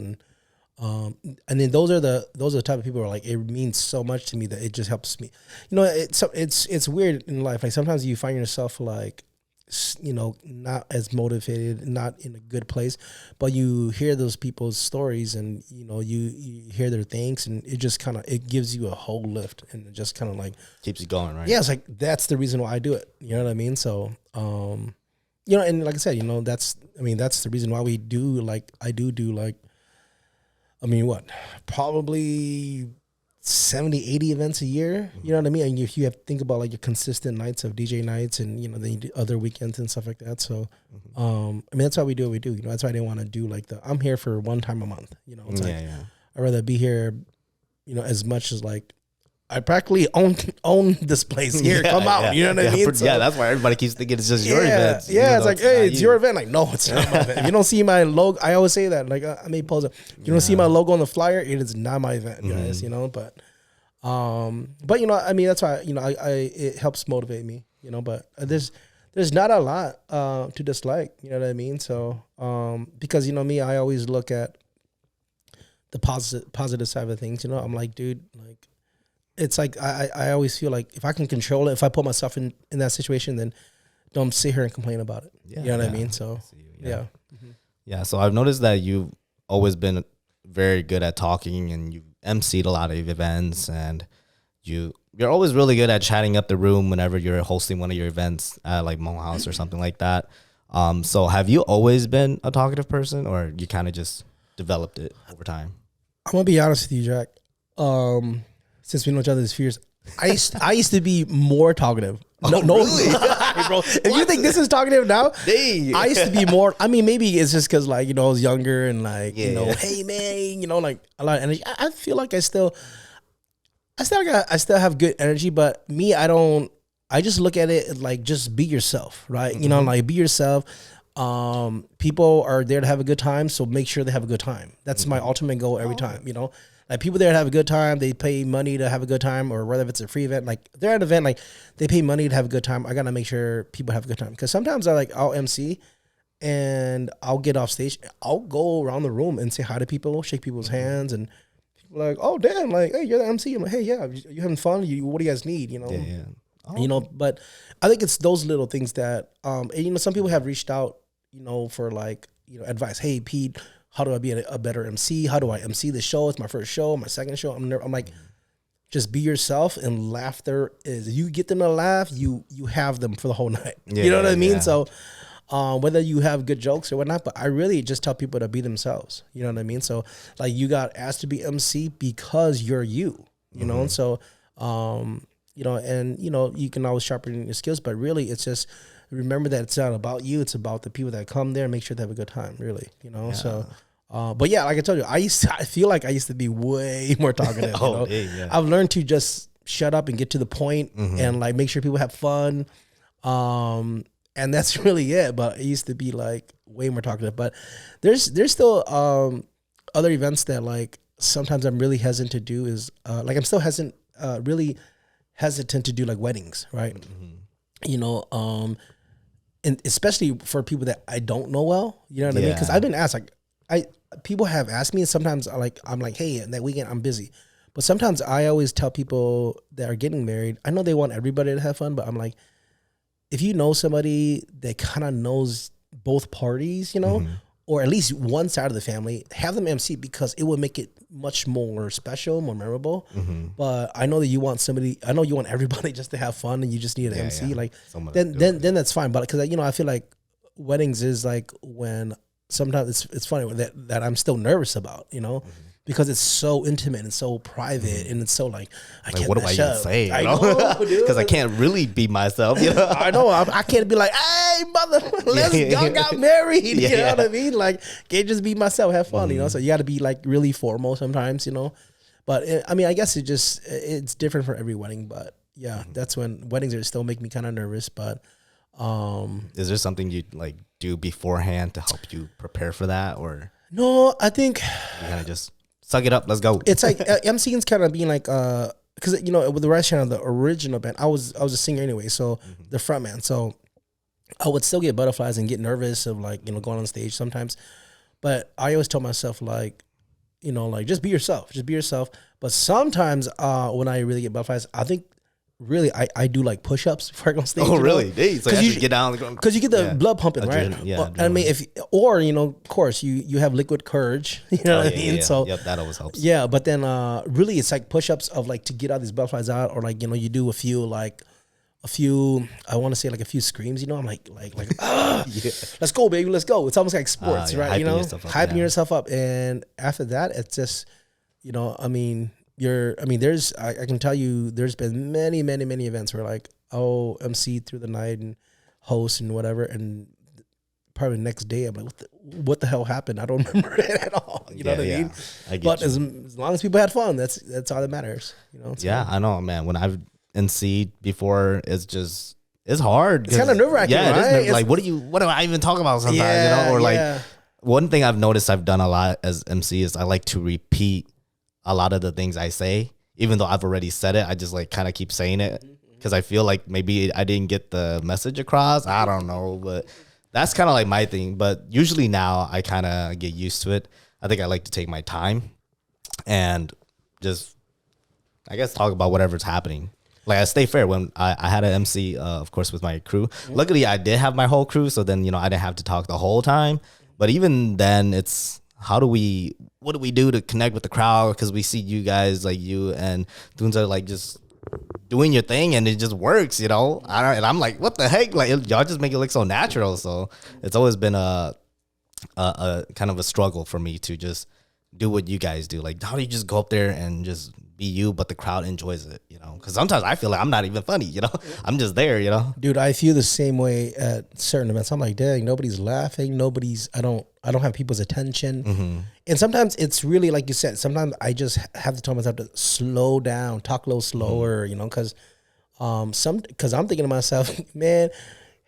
and then those are the type of people who are like, it means so much to me that it just helps me. It's weird in life. Like sometimes you find yourself like, not as motivated, not in a good place, but you hear those people's stories and you hear their thanks, and it just it gives you a whole lift, and it just kind of like keeps you going, right? Yeah, it's like that's the reason why I do it. You know what I mean? So and like I said, that's the reason why we do like I do like, probably 70, 80 events a year. You know what I mean? And if you have to think about like your consistent nights of DJ nights and, then you do other weekends and stuff like that. So, that's why we do what we do. That's why I didn't want to do like I'm here for one time a month. It's like, I'd rather be here, as much as like, I practically own this place here. Come out. You know what I mean? That's why everybody keeps thinking it's just your event. Yeah, it's like, hey, it's your event. Like, no, it's not my event. If you don't see my logo, I always say that. Like, I may pose it. If you don't see my logo on the flyer, it is not my event, guys. But that's why it helps motivate me. But there's not a lot to dislike. You know what I mean? So because me, I always look at the positive side of things. I'm like, dude, like. It's like I always feel like if I can control it, if I put myself in that situation, then don't sit here and complain about it. You know what I mean? So yeah. So I've noticed that you've always been very good at talking, and you've emceed a lot of events, and you're always really good at chatting up the room whenever you're hosting one of your events at like Hmong House or something like that. So have you always been a talkative person, or you kind of just developed it over time? I'm gonna be honest with you, Jack. Since we know each other this few years, I used to be more talkative. No, really? Hey, bro. If you think this is talkative now, I used to be more. Maybe it's just because like I was younger and like hey man, like a lot of energy. I feel like I still have good energy, but me, I just look at it like just be yourself, right? Like be yourself. People are there to have a good time, so make sure they have a good time. That's my ultimate goal every time. Like people there to have a good time, they pay money to have a good time, or whether it's a free event, like they're at an event, like they pay money to have a good time. I gotta make sure people have a good time, because sometimes I'll MC and I'll get off stage, I'll go around the room and say hi to people, shake people's hands, and people are like, oh damn, like hey, you're the MC. I'm like, hey, yeah, you having fun? What do you guys need? But I think it's those little things that and, some people have reached out, for like advice. Hey Pete, how do I be a better MC? How do I MC the show? It's my first show, my second show. I'm like, just be yourself, and laughter is, you get them to laugh, you have them for the whole night. You know what I mean? Yeah. So whether you have good jokes or whatnot, but I really just tell people to be themselves. You know what I mean? So like you got asked to be MC because you're you, know? And so, you can always sharpen your skills, but really it's just, remember that it's not about you. It's about the people that come there and make sure they have a good time, really, So, but yeah, like I told you, I feel like I used to be way more talkative. I've learned to just shut up and get to the point and like make sure people have fun. And that's really it. But I used to be like way more talkative, but there's still, other events that like sometimes I'm really hesitant to do is, like I'm still really hesitant to do like weddings, right? And especially for people that I don't know well, you know what I mean? Because I've been asked, like, people have asked me, and sometimes I'm like, hey, that weekend I'm busy. But sometimes I always tell people that are getting married, I know they want everybody to have fun, but I'm like, if you know somebody that kind of knows both parties, or at least one side of the family, have them MC, because it will make it much more special, more memorable. But I know that you want everybody just to have fun, and you just need an MC. Like then that's fine. But because I feel like weddings is like when sometimes it's funny that I'm still nervous about, because it's so intimate and so private, and it's so like I can't. What do I even say? I know, because I can't really be myself. I know. I can't be like, hey, mother, y'all got married. You know what I mean? Like, can't just be myself, have fun. So you got to be like really formal sometimes. But I guess it's different for every wedding. But yeah, that's when weddings still make me kind of nervous. But is there something you like do beforehand to help you prepare for that, or no? I think you kind of just suck it up, let's go. It's like MCing's kind of being like because with the TheRiceChannel, the original band, I was a singer anyway, so the front man. So I would still get butterflies and get nervous of like going on stage sometimes, but I always told myself like just be yourself, But sometimes when I really get butterflies, I think really I do like push-ups before I go on stage. Oh, really? So you have to get down because you get the blood pumping, right? Yeah, I mean, of course you have liquid courage. You know what I mean? Yeah. So yep, that always helps. Yeah, but then really it's like push-ups of like to get all these butterflies out, or like you do a few I want to say like a few screams. I'm like let's go, baby, let's go. It's almost like sports, right? Hyping yourself up, and after that, it's just I can tell you there's been many events where like MC through the night and host and whatever, and probably the next day I'm like, what the hell happened? I don't remember it at all. You know what I mean? But as long as people had fun, that's all that matters. I know, man. When I've NC'd before, it's hard. It's kind of nerve-wracking, right? It is, like what do I even talk about sometimes? Like one thing I've noticed I've done a lot as MC is I like to repeat a lot of the things I say, even though I've already said it. I just like kind of keep saying it because I feel like maybe I didn't get the message across. I don't know, but that's kind of like my thing. But usually now I kind of get used to it. I think I like to take my time and just, I guess, talk about whatever's happening. Like I stay fair when I had an MC, of course, with my crew. Luckily, I did have my whole crew, so then I didn't have to talk the whole time. But even then, it's what do we do to connect with the crowd? Because we see you guys, like you and Dunes, are like just doing your thing, and it just works, and I'm like, what the heck? Like y'all just make it look so natural. So it's always been a kind of a struggle for me to just do what you guys do. Like, how do you just go up there and just be you, but the crowd enjoys it, because sometimes I feel like I'm not even funny, I'm just there, Dude, I feel the same way at certain events. I'm like, dang, nobody's laughing, I don't have people's attention. And sometimes it's really like you said, sometimes I just have to tell myself to slow down, talk a little slower, because I'm thinking to myself, man,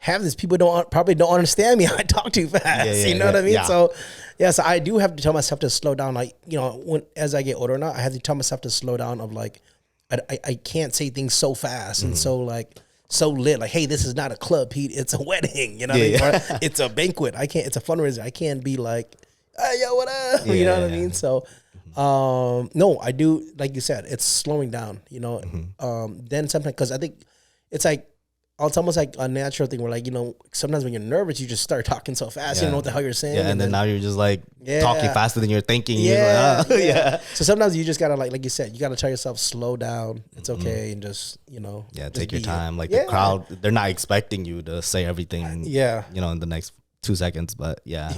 half these people probably don't understand me. I talk too fast. You know what I mean? Yeah. So I do have to tell myself to slow down. Like, as I get older now, I have to tell myself to slow down of like, I can't say things so fast and so like, so lit. Like, hey, this is not a club, Pete. It's a wedding. You know what I mean? Or it's a banquet. It's a fundraiser. I can't be like, hey, yo, what up? You know what I mean? So, no, I do, like you said, it's slowing down, then sometimes, because I think it's almost like a natural thing where like, sometimes when you're nervous, you just start talking so fast, you don't know what the hell you're saying. Yeah, and then now you're just like talking faster than you're thinking. Yeah, you're like, oh, So sometimes you just gotta like you said, you gotta tell yourself, slow down. It's okay, and just take your time. Like the crowd, they're not expecting you to say everything. In the next 2 seconds, but yeah.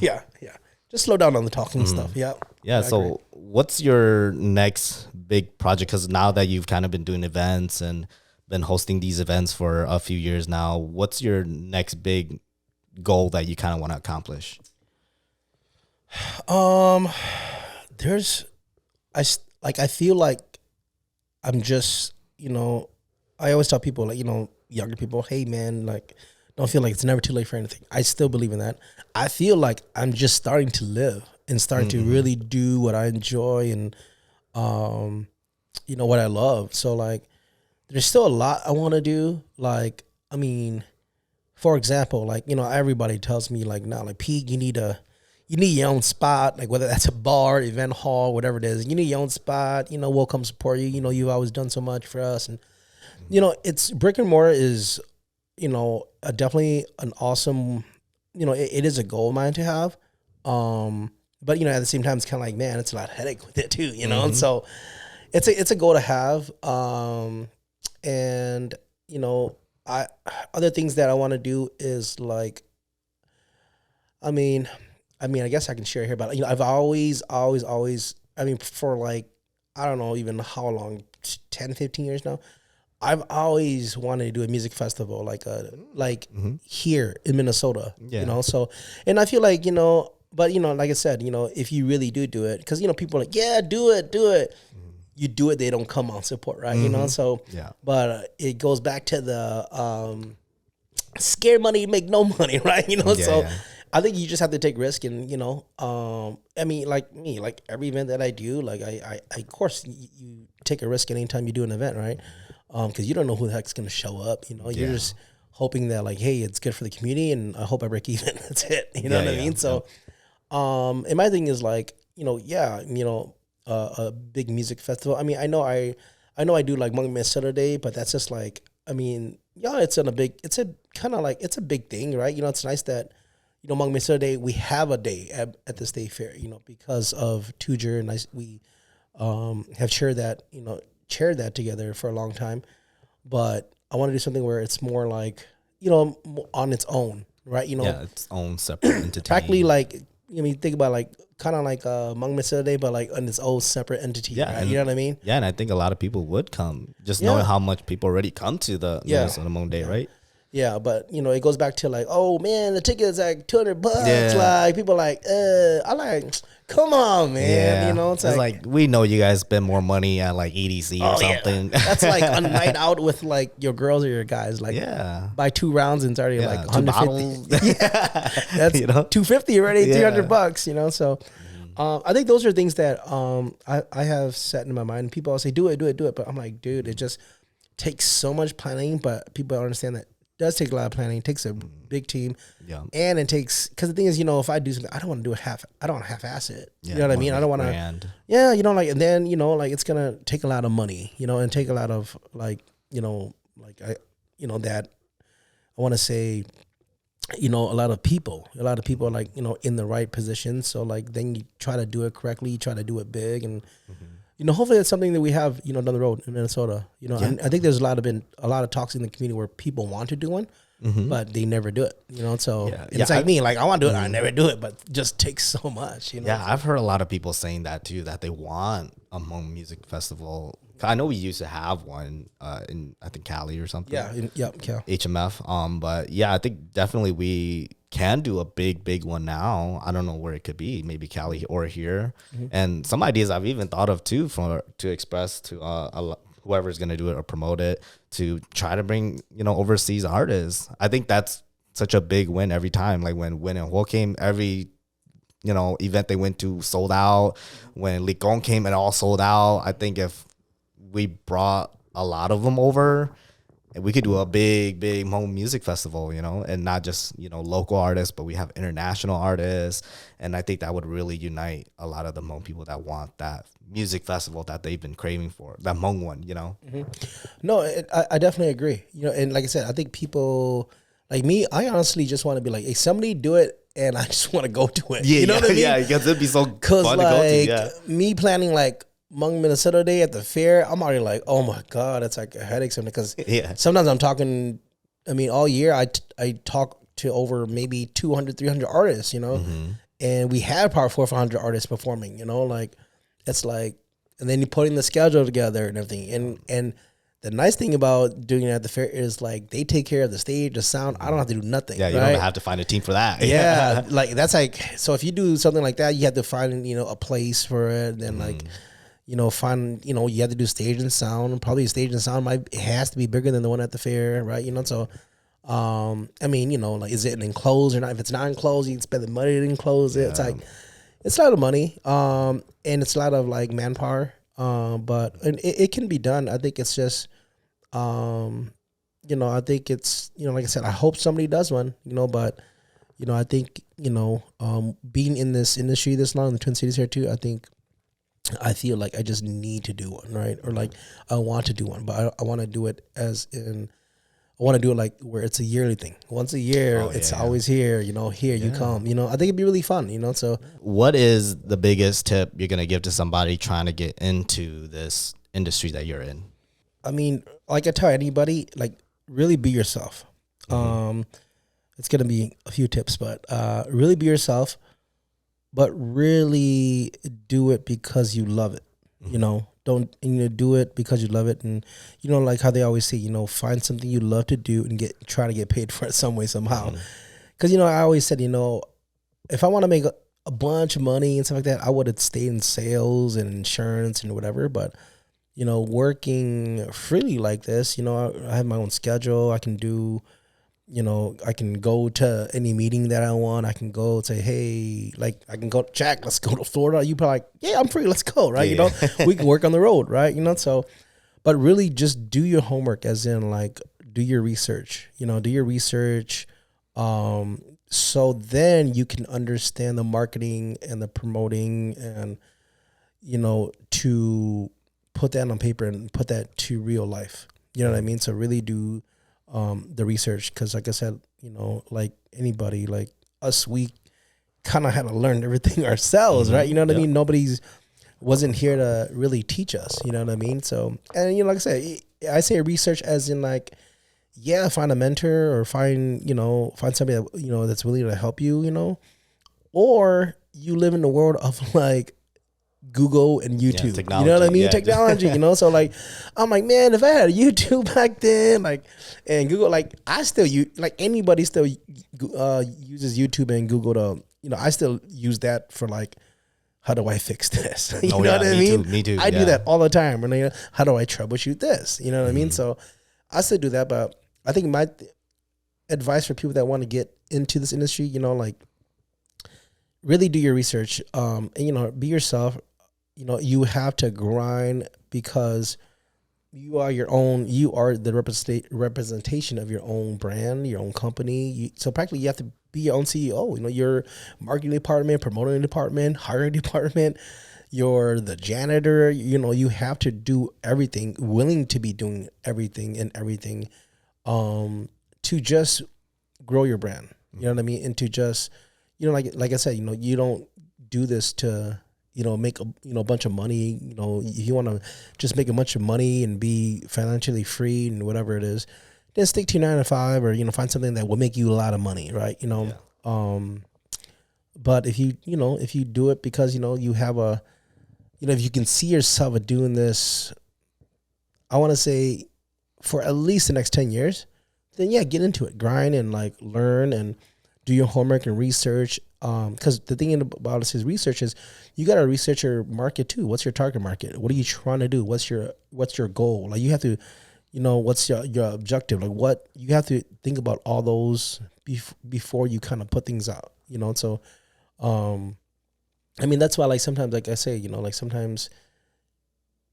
Just slow down on the talking and stuff. Yeah. So what's your next big project? Because now that you've kind of been doing events and been hosting these events for a few years now, what's your next big goal that you kind of want to accomplish? I feel like I'm just, I always tell people like, younger people, hey man, like don't feel like it's never too late for anything. I still believe in that. I feel like I'm just starting to live and starting to really do what I enjoy and, what I love. So like, there's still a lot I want to do. Like, I mean, for example, like, everybody tells me like, now, like, Pete, you need your own spot, like whether that's a bar, event hall, whatever it is, you need your own spot, we'll come support you. You've always done so much for us. And, it's brick and mortar is, definitely an awesome, it is a goal of mine to have. But, at the same time, it's kind of like, man, it's a lot of headache with it too, And so it's a goal to have. And other things that I want to do is like, I guess I can share here, but I've always, for like, I don't know even how long, 10, 15 years now, I've always wanted to do a music festival, like here in Minnesota, so, and I feel like, but like I said, if you really do it, because, people are like, yeah, do it. You do it, they don't come on support, right? So, but it goes back to the scare money, make no money, right? I think you just have to take risk, and I mean, like me, like every event that I do, like I of course you take a risk anytime you do an event, right? Because you don't know who the heck's gonna show up. You're just hoping that like, hey, it's good for the community, and I hope I break even. That's it. You know what I mean? So, and my thing is like, a big music festival. I mean, I know I do like Hmong Saturday, but that's just like, I mean, it's a big thing, right? It's nice that, Hmong Saturday, we have a day at the state fair, because of Tujer, and we have shared that together for a long time. But I want to do something where it's more like, on its own, right? Its own separate entity. Practically like, think about like kind of like Hmong Saturday, but like on its own separate entity. Yeah, right? You know what I mean? Yeah, and I think a lot of people would come, just knowing how much people already come to the Minnesota Hmong Day, right? Yeah, but it goes back to like, oh man, the ticket's like $200. Yeah. Like people like, I like, come on, man. Yeah. It's like we know you guys spend more money at like EDC or something. Yeah. That's like a night out with like your girls or your guys. Like, buy 2 rounds and it's already like 150. Yeah, that's $250 already, $300. So, I think those are things that I have set in my mind. People always say, do it. But I'm like, dude, it just takes so much planning. But people don't understand that. Does take a lot of planning. It takes a big team, and it takes, because the thing is, if I do something, I don't want to do it I don't half-ass it. You know what I mean? I don't want to. And then like it's gonna take a lot of money, and take a lot of like, that I want to say, a lot of people are like, in the right position. So like then you try to do it correctly, you try to do it big, and. Hopefully it's something that we have, down the road in Minnesota. And I think there's been a lot of talks in the community where people want to do one, but they never do it. So it's like me, like I want to do it, I never do it, but it just takes so much. Yeah, I've heard a lot of people saying that too, that they want a Hmong music festival. I know we used to have one in I think Cali or something. HMF. But yeah, I think definitely we can do a big one now. I don't know where it could be, maybe Cali or here. And some ideas I've even thought of too to express to whoever's going to do it or promote it, to try to bring overseas artists. I think that's such a big win every time. Like when Win and Ho came, every event they went to sold out. When Licon came, it all sold out. I think if we brought a lot of them over, and we could do a big Hmong music festival, and not just, local artists, but we have international artists. And I think that would really unite a lot of the Hmong people that want that music festival that they've been craving for, that Hmong one, No, I definitely agree. And like I said, I think people like me, I honestly just want to be like, hey, somebody do it, and I just want to go to it. Yeah, what I mean? Yeah, because it'd be so fun to go to. Yeah. Me planning like Hmong Minnesota Day at the fair, I'm already like, oh my God, it's like a headache something, because sometimes I'm talking, I mean, all year I talk to over maybe 200, 300 artists, and we have probably 400 or 500 artists performing, like, it's like, and then you're putting the schedule together and everything. And the nice thing about doing it at the fair is like, they take care of the stage, the sound. I don't have to do nothing. Yeah, you don't have to find a team for that. Yeah, like that's like, so if you do something like that, you have to find, a place for it. And then like, find, you have to do stage and sound. Probably stage and sound it has to be bigger than the one at the fair, right? So, I mean, like, is it an enclosed or not? If it's not enclosed, you can spend the money to enclose it. It's like, it's a lot of money, and it's a lot of like manpower, but it can be done. I think it's just, I think it's, like I said, I hope somebody does one, but, I think, being in this industry this long, the Twin Cities here too, I feel like I just need to do one, right? Or like I want to do one, but I want to do it I want to do it like where it's a yearly thing. Once a year, it's always here, here you come, I think it'd be really fun, so. What is the biggest tip you're going to give to somebody trying to get into this industry that you're in? I mean, like I tell anybody, like really be yourself. It's going to be a few tips, but really be yourself. But really do it because you love it, Don't do it because you love it, and like how they always say, find something you love to do and try to get paid for it some way somehow. Because I always said, if I want to make a bunch of money and stuff like that, I would have stayed in sales and insurance and whatever. But working freely like this, I have my own schedule. I can do I can go to any meeting that I want. I can go say, hey, like I can go, Jack, let's go to Florida. You probably like, yeah, I'm free. Let's go. Right. Yeah. We can work on the road. Right. So, but really just do your homework, as in like, do your research, do your research. So then you can understand the marketing and the promoting and, to put that on paper and put that to real life. You know what I mean? So really do the research, because like I said, like anybody, like us, we kind of had to learn everything ourselves, right? You know what I mean? Wasn't here to really teach us, you know what I mean? So, and like I say research as in like, yeah, find a mentor or find somebody that, that's willing to help you, or you live in the world of like Google and YouTube, you know what I mean? Technology, so like, I'm like, man, if I had a YouTube back then, like, and Google, like I still use, like anybody still uses YouTube and Google to, I still use that for like, how do I fix this? You know what I mean? Me too. I do that all the time. And how do I troubleshoot this? You know what I mean? So I still do that, but I think my advice for people that want to get into this industry, like really do your research, and be yourself. You have to grind, because you are the representation of your own brand, your own company. So practically you have to be your own CEO. Your marketing department, promoting department, hiring department, you're the janitor. You have to do everything, willing to be doing everything to just grow your brand. You know what I mean? And to just, like I said, you don't do this to, make a bunch of money. You want to just make a bunch of money and be financially free and whatever it is, then stick to your 9 to 5, or, find something that will make you a lot of money. Right. But if you do it because, you have if you can see yourself doing this, I want to say for at least the next 10 years, then yeah, get into it, grind and like learn and do your homework and research. Because the thing about this is research is you got to research your market too. What's your target market? What are you trying to do? What's your goal? Like you have to, what's your objective? Like what you have to think about all those before you kind of put things out, So, I mean, that's why like sometimes, like I say, like sometimes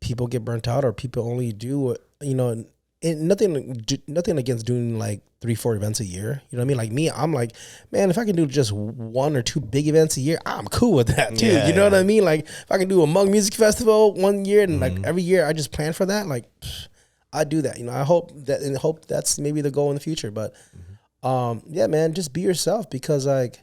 people get burnt out or people only do, and nothing against doing like 3-4 events a year. You know what I mean? Like me, I'm like, man, if I can do just 1 or 2 big events a year, I'm cool with that too. You know what I mean? Like if I can do a Hmong music festival 1 year and like every year I just plan for that, like I do that. I hope that's maybe the goal in the future. But yeah, man, just be yourself, because like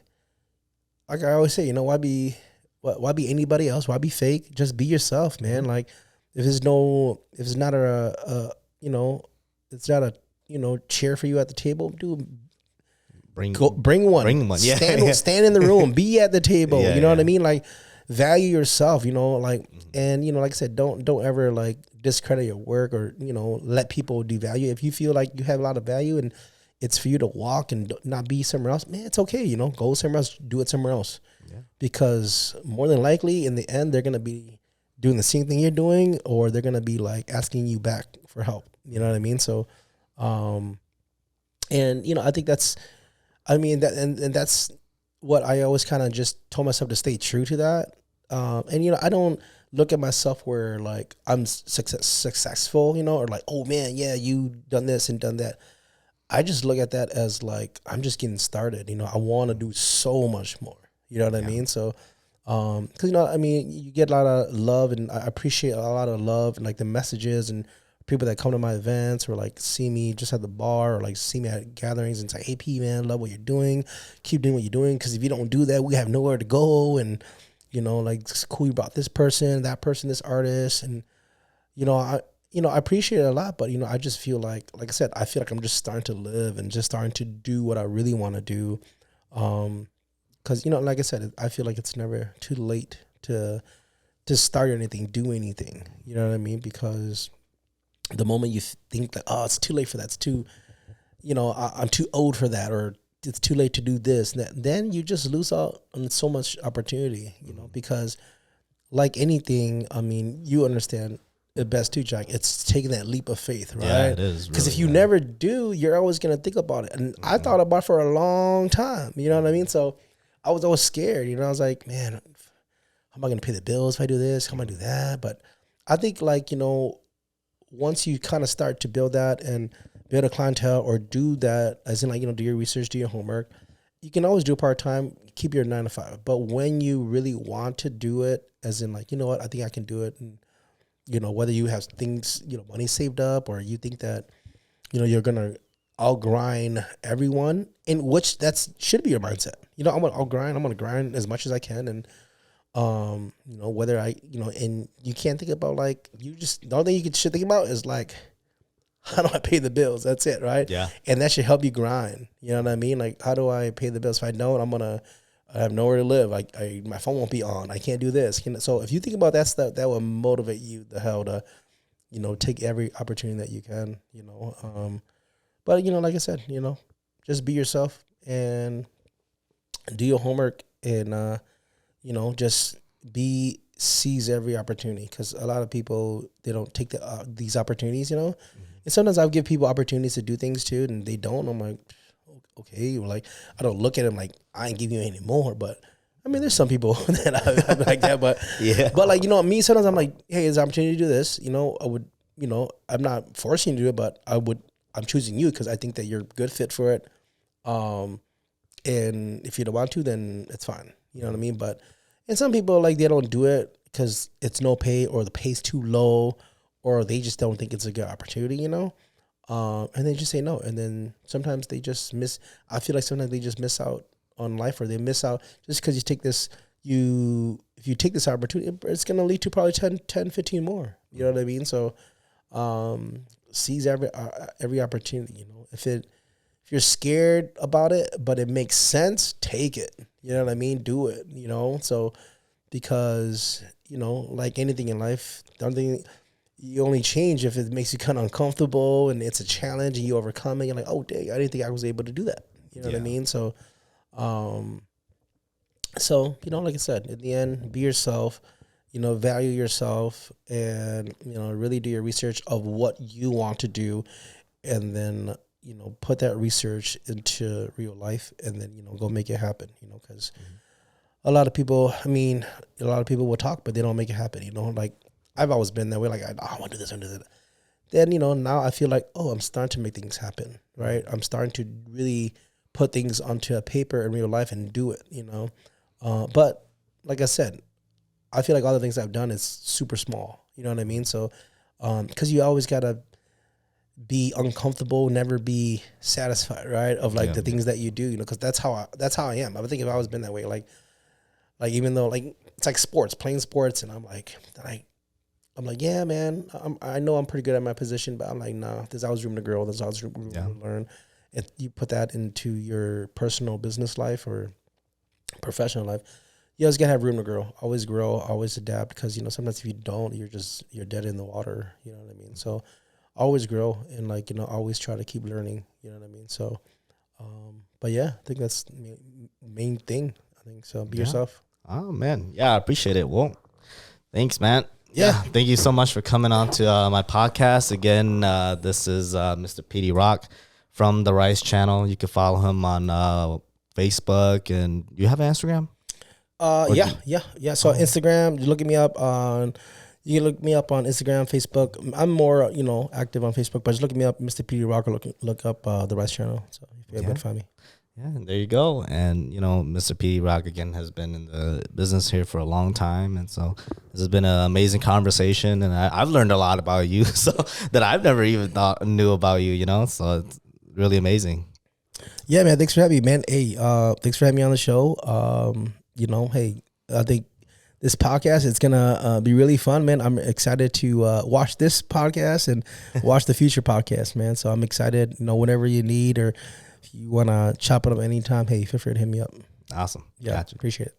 I always say, why be anybody else? Why be fake? Just be yourself, man. Like if it's not it's not a chair for you at the table, dude, bring one. Yeah. Stand in the room, be at the table. Yeah, you know what I mean? Like value yourself, like, and like I said, don't ever like discredit your work or let people devalue. If you feel like you have a lot of value and it's for you to walk and not be somewhere else, man, it's okay. Go somewhere else, do it somewhere else. Yeah. Because more than likely in the end, they're going to be doing the same thing you're doing, or they're going to be like asking you back for help. You know what I mean? So, and I think that's, and that's what I always kind of just told myself to stay true to that. And I don't look at myself where like I'm successful, or like, oh man, yeah, you done this and done that. I just look at that as like, I'm just getting started. I want to do so much more. You know what I mean? So, cause you get a lot of love, and I appreciate a lot of love and like the messages and people that come to my events or like see me just at the bar or like see me at gatherings and say, hey P, man, love what you're doing. Keep doing what you're doing. Cause if you don't do that, we have nowhere to go. And, like it's cool you brought this person, this artist. And, I appreciate it a lot, but, I just feel like I said, I feel like I'm just starting to live and just starting to do what I really want to do. Cause like I said, I feel like it's never too late to start anything, do anything, you know what I mean? Because the moment you think that, oh, it's too late for that, it's too, I'm too old for that, or it's too late to do this, and that, then you just lose out on so much opportunity, because like anything, you understand, best too, Jack. It's taking that leap of faith, right? Yeah, it is. Because really, if you never do, you're always gonna think about it. And I thought about it for a long time. You know what I mean? So I was always scared. You know, I was like, man, how am I gonna pay the bills if I do this? How am I gonna do that? But I think like, you know, once you kind of start to build that and build a clientele or do that, as in like, you know, do your research, do your homework, you can always do it part-time, keep your 9 to 5. But when you really want to do it, as in like, you know what, I think I can do it. And, you know, whether you have things, you know, money saved up, or you think that, you know, you're going to out-grind everyone, in which should be your mindset. You know, I'm going to out-grind. I'm going to grind as much as I can. And, you know, whether and you can't think about like, the only thing you should think about is like, how do I pay the bills? That's it, right? Yeah. And that should help you grind. You know what I mean? Like, how do I pay the bills? If I don't, I have nowhere to live. My phone won't be on. I can't do this. So if you think about that stuff, that will motivate you the hell to, you know, take every opportunity that you can, you know. But, you know, like I said, you know, just be yourself and do your homework and, you know, just seize every opportunity, because a lot of people, they don't take these opportunities, you know. And sometimes I'll give people opportunities to do things too, and they don't. I'm like, okay, like I don't look at them like I ain't giving you any more. But I mean, there's some people that I'm like that, but Yeah. But like, you know, me, sometimes I'm like, hey, there's an opportunity to do this. You know, I would, you know, I'm not forcing you to do it, but I'm choosing you because I think that you're a good fit for it. And if you don't want to, then it's fine. You know what I mean? And some people, like, they don't do it because it's no pay, or the pay's too low, or they just don't think it's a good opportunity, you know? And they just say no. And then sometimes they just I feel like sometimes they just miss out on life, or they miss out just because if you take this opportunity, it's going to lead to probably 10, 15 more. You know what I mean? So seize every opportunity, you know? If you're scared about it, but it makes sense, take it. You know what I mean? Do it, you know? So, because, you know, like anything in life, the only thing, you only change if it makes you kind of uncomfortable and it's a challenge and you overcome it. You're like, oh, dang, I didn't think I was able to do that. You know what I mean? So, you know, like I said, in the end, be yourself, you know, value yourself, and, you know, really do your research of what you want to do, and then, you know, put that research into real life, and then, you know, go make it happen, you know, because a lot of people will talk, but they don't make it happen, you know. Like, I've always been that way, like, I want to do this, I want to do that. Then, you know, now I feel like, oh, I'm starting to make things happen, right? I'm starting to really put things onto a paper in real life and do it, you know. But like I said, I feel like all the things I've done is super small, you know what I mean? So, because you always got to be uncomfortable, never be satisfied, right? Of like the things that you do, you know, because that's how I am. I would think if I always been that way, like even though, like, it's like sports, playing sports, and I'm like, yeah, man, I know I'm pretty good at my position, but I'm like, nah, there's always room to grow, there's always room to learn. If you put that into your personal business life or professional life, you always gotta have room to grow, always adapt, because, you know, sometimes if you don't, you're dead in the water, you know what I mean? So always grow, and, like, you know, always try to keep learning, you know what I mean? So, but yeah, I think that's the main thing. I think so. Be yourself. Oh, man. Yeah, I appreciate it. Well, thanks, man. Yeah. Thank you so much for coming on to my podcast. Again, this is MrPeteyRock from TheRiceChannel. You can follow him on Facebook, and you have an Instagram? Yeah. So Instagram, you can look me up on Instagram, Facebook. I'm more, you know, active on Facebook, but just look me up, MrPeteyRock, or look up TheRiceChannel. So if you're able to find me. Yeah, and there you go. And, you know, MrPeteyRock, again, has been in the business here for a long time. And so this has been an amazing conversation. And I've learned a lot about you so that I've never even knew about you, you know. So it's really amazing. Yeah, man. Thanks for having me, man. Hey, thanks for having me on the show. You know, hey, I think this podcast, it's going to be really fun, man. I'm excited to watch this podcast and watch the future podcast, man. So I'm excited, you know, whenever you need, or if you want to chop it up anytime, hey, feel free to hit me up. Awesome. Yeah, gotcha. Appreciate it.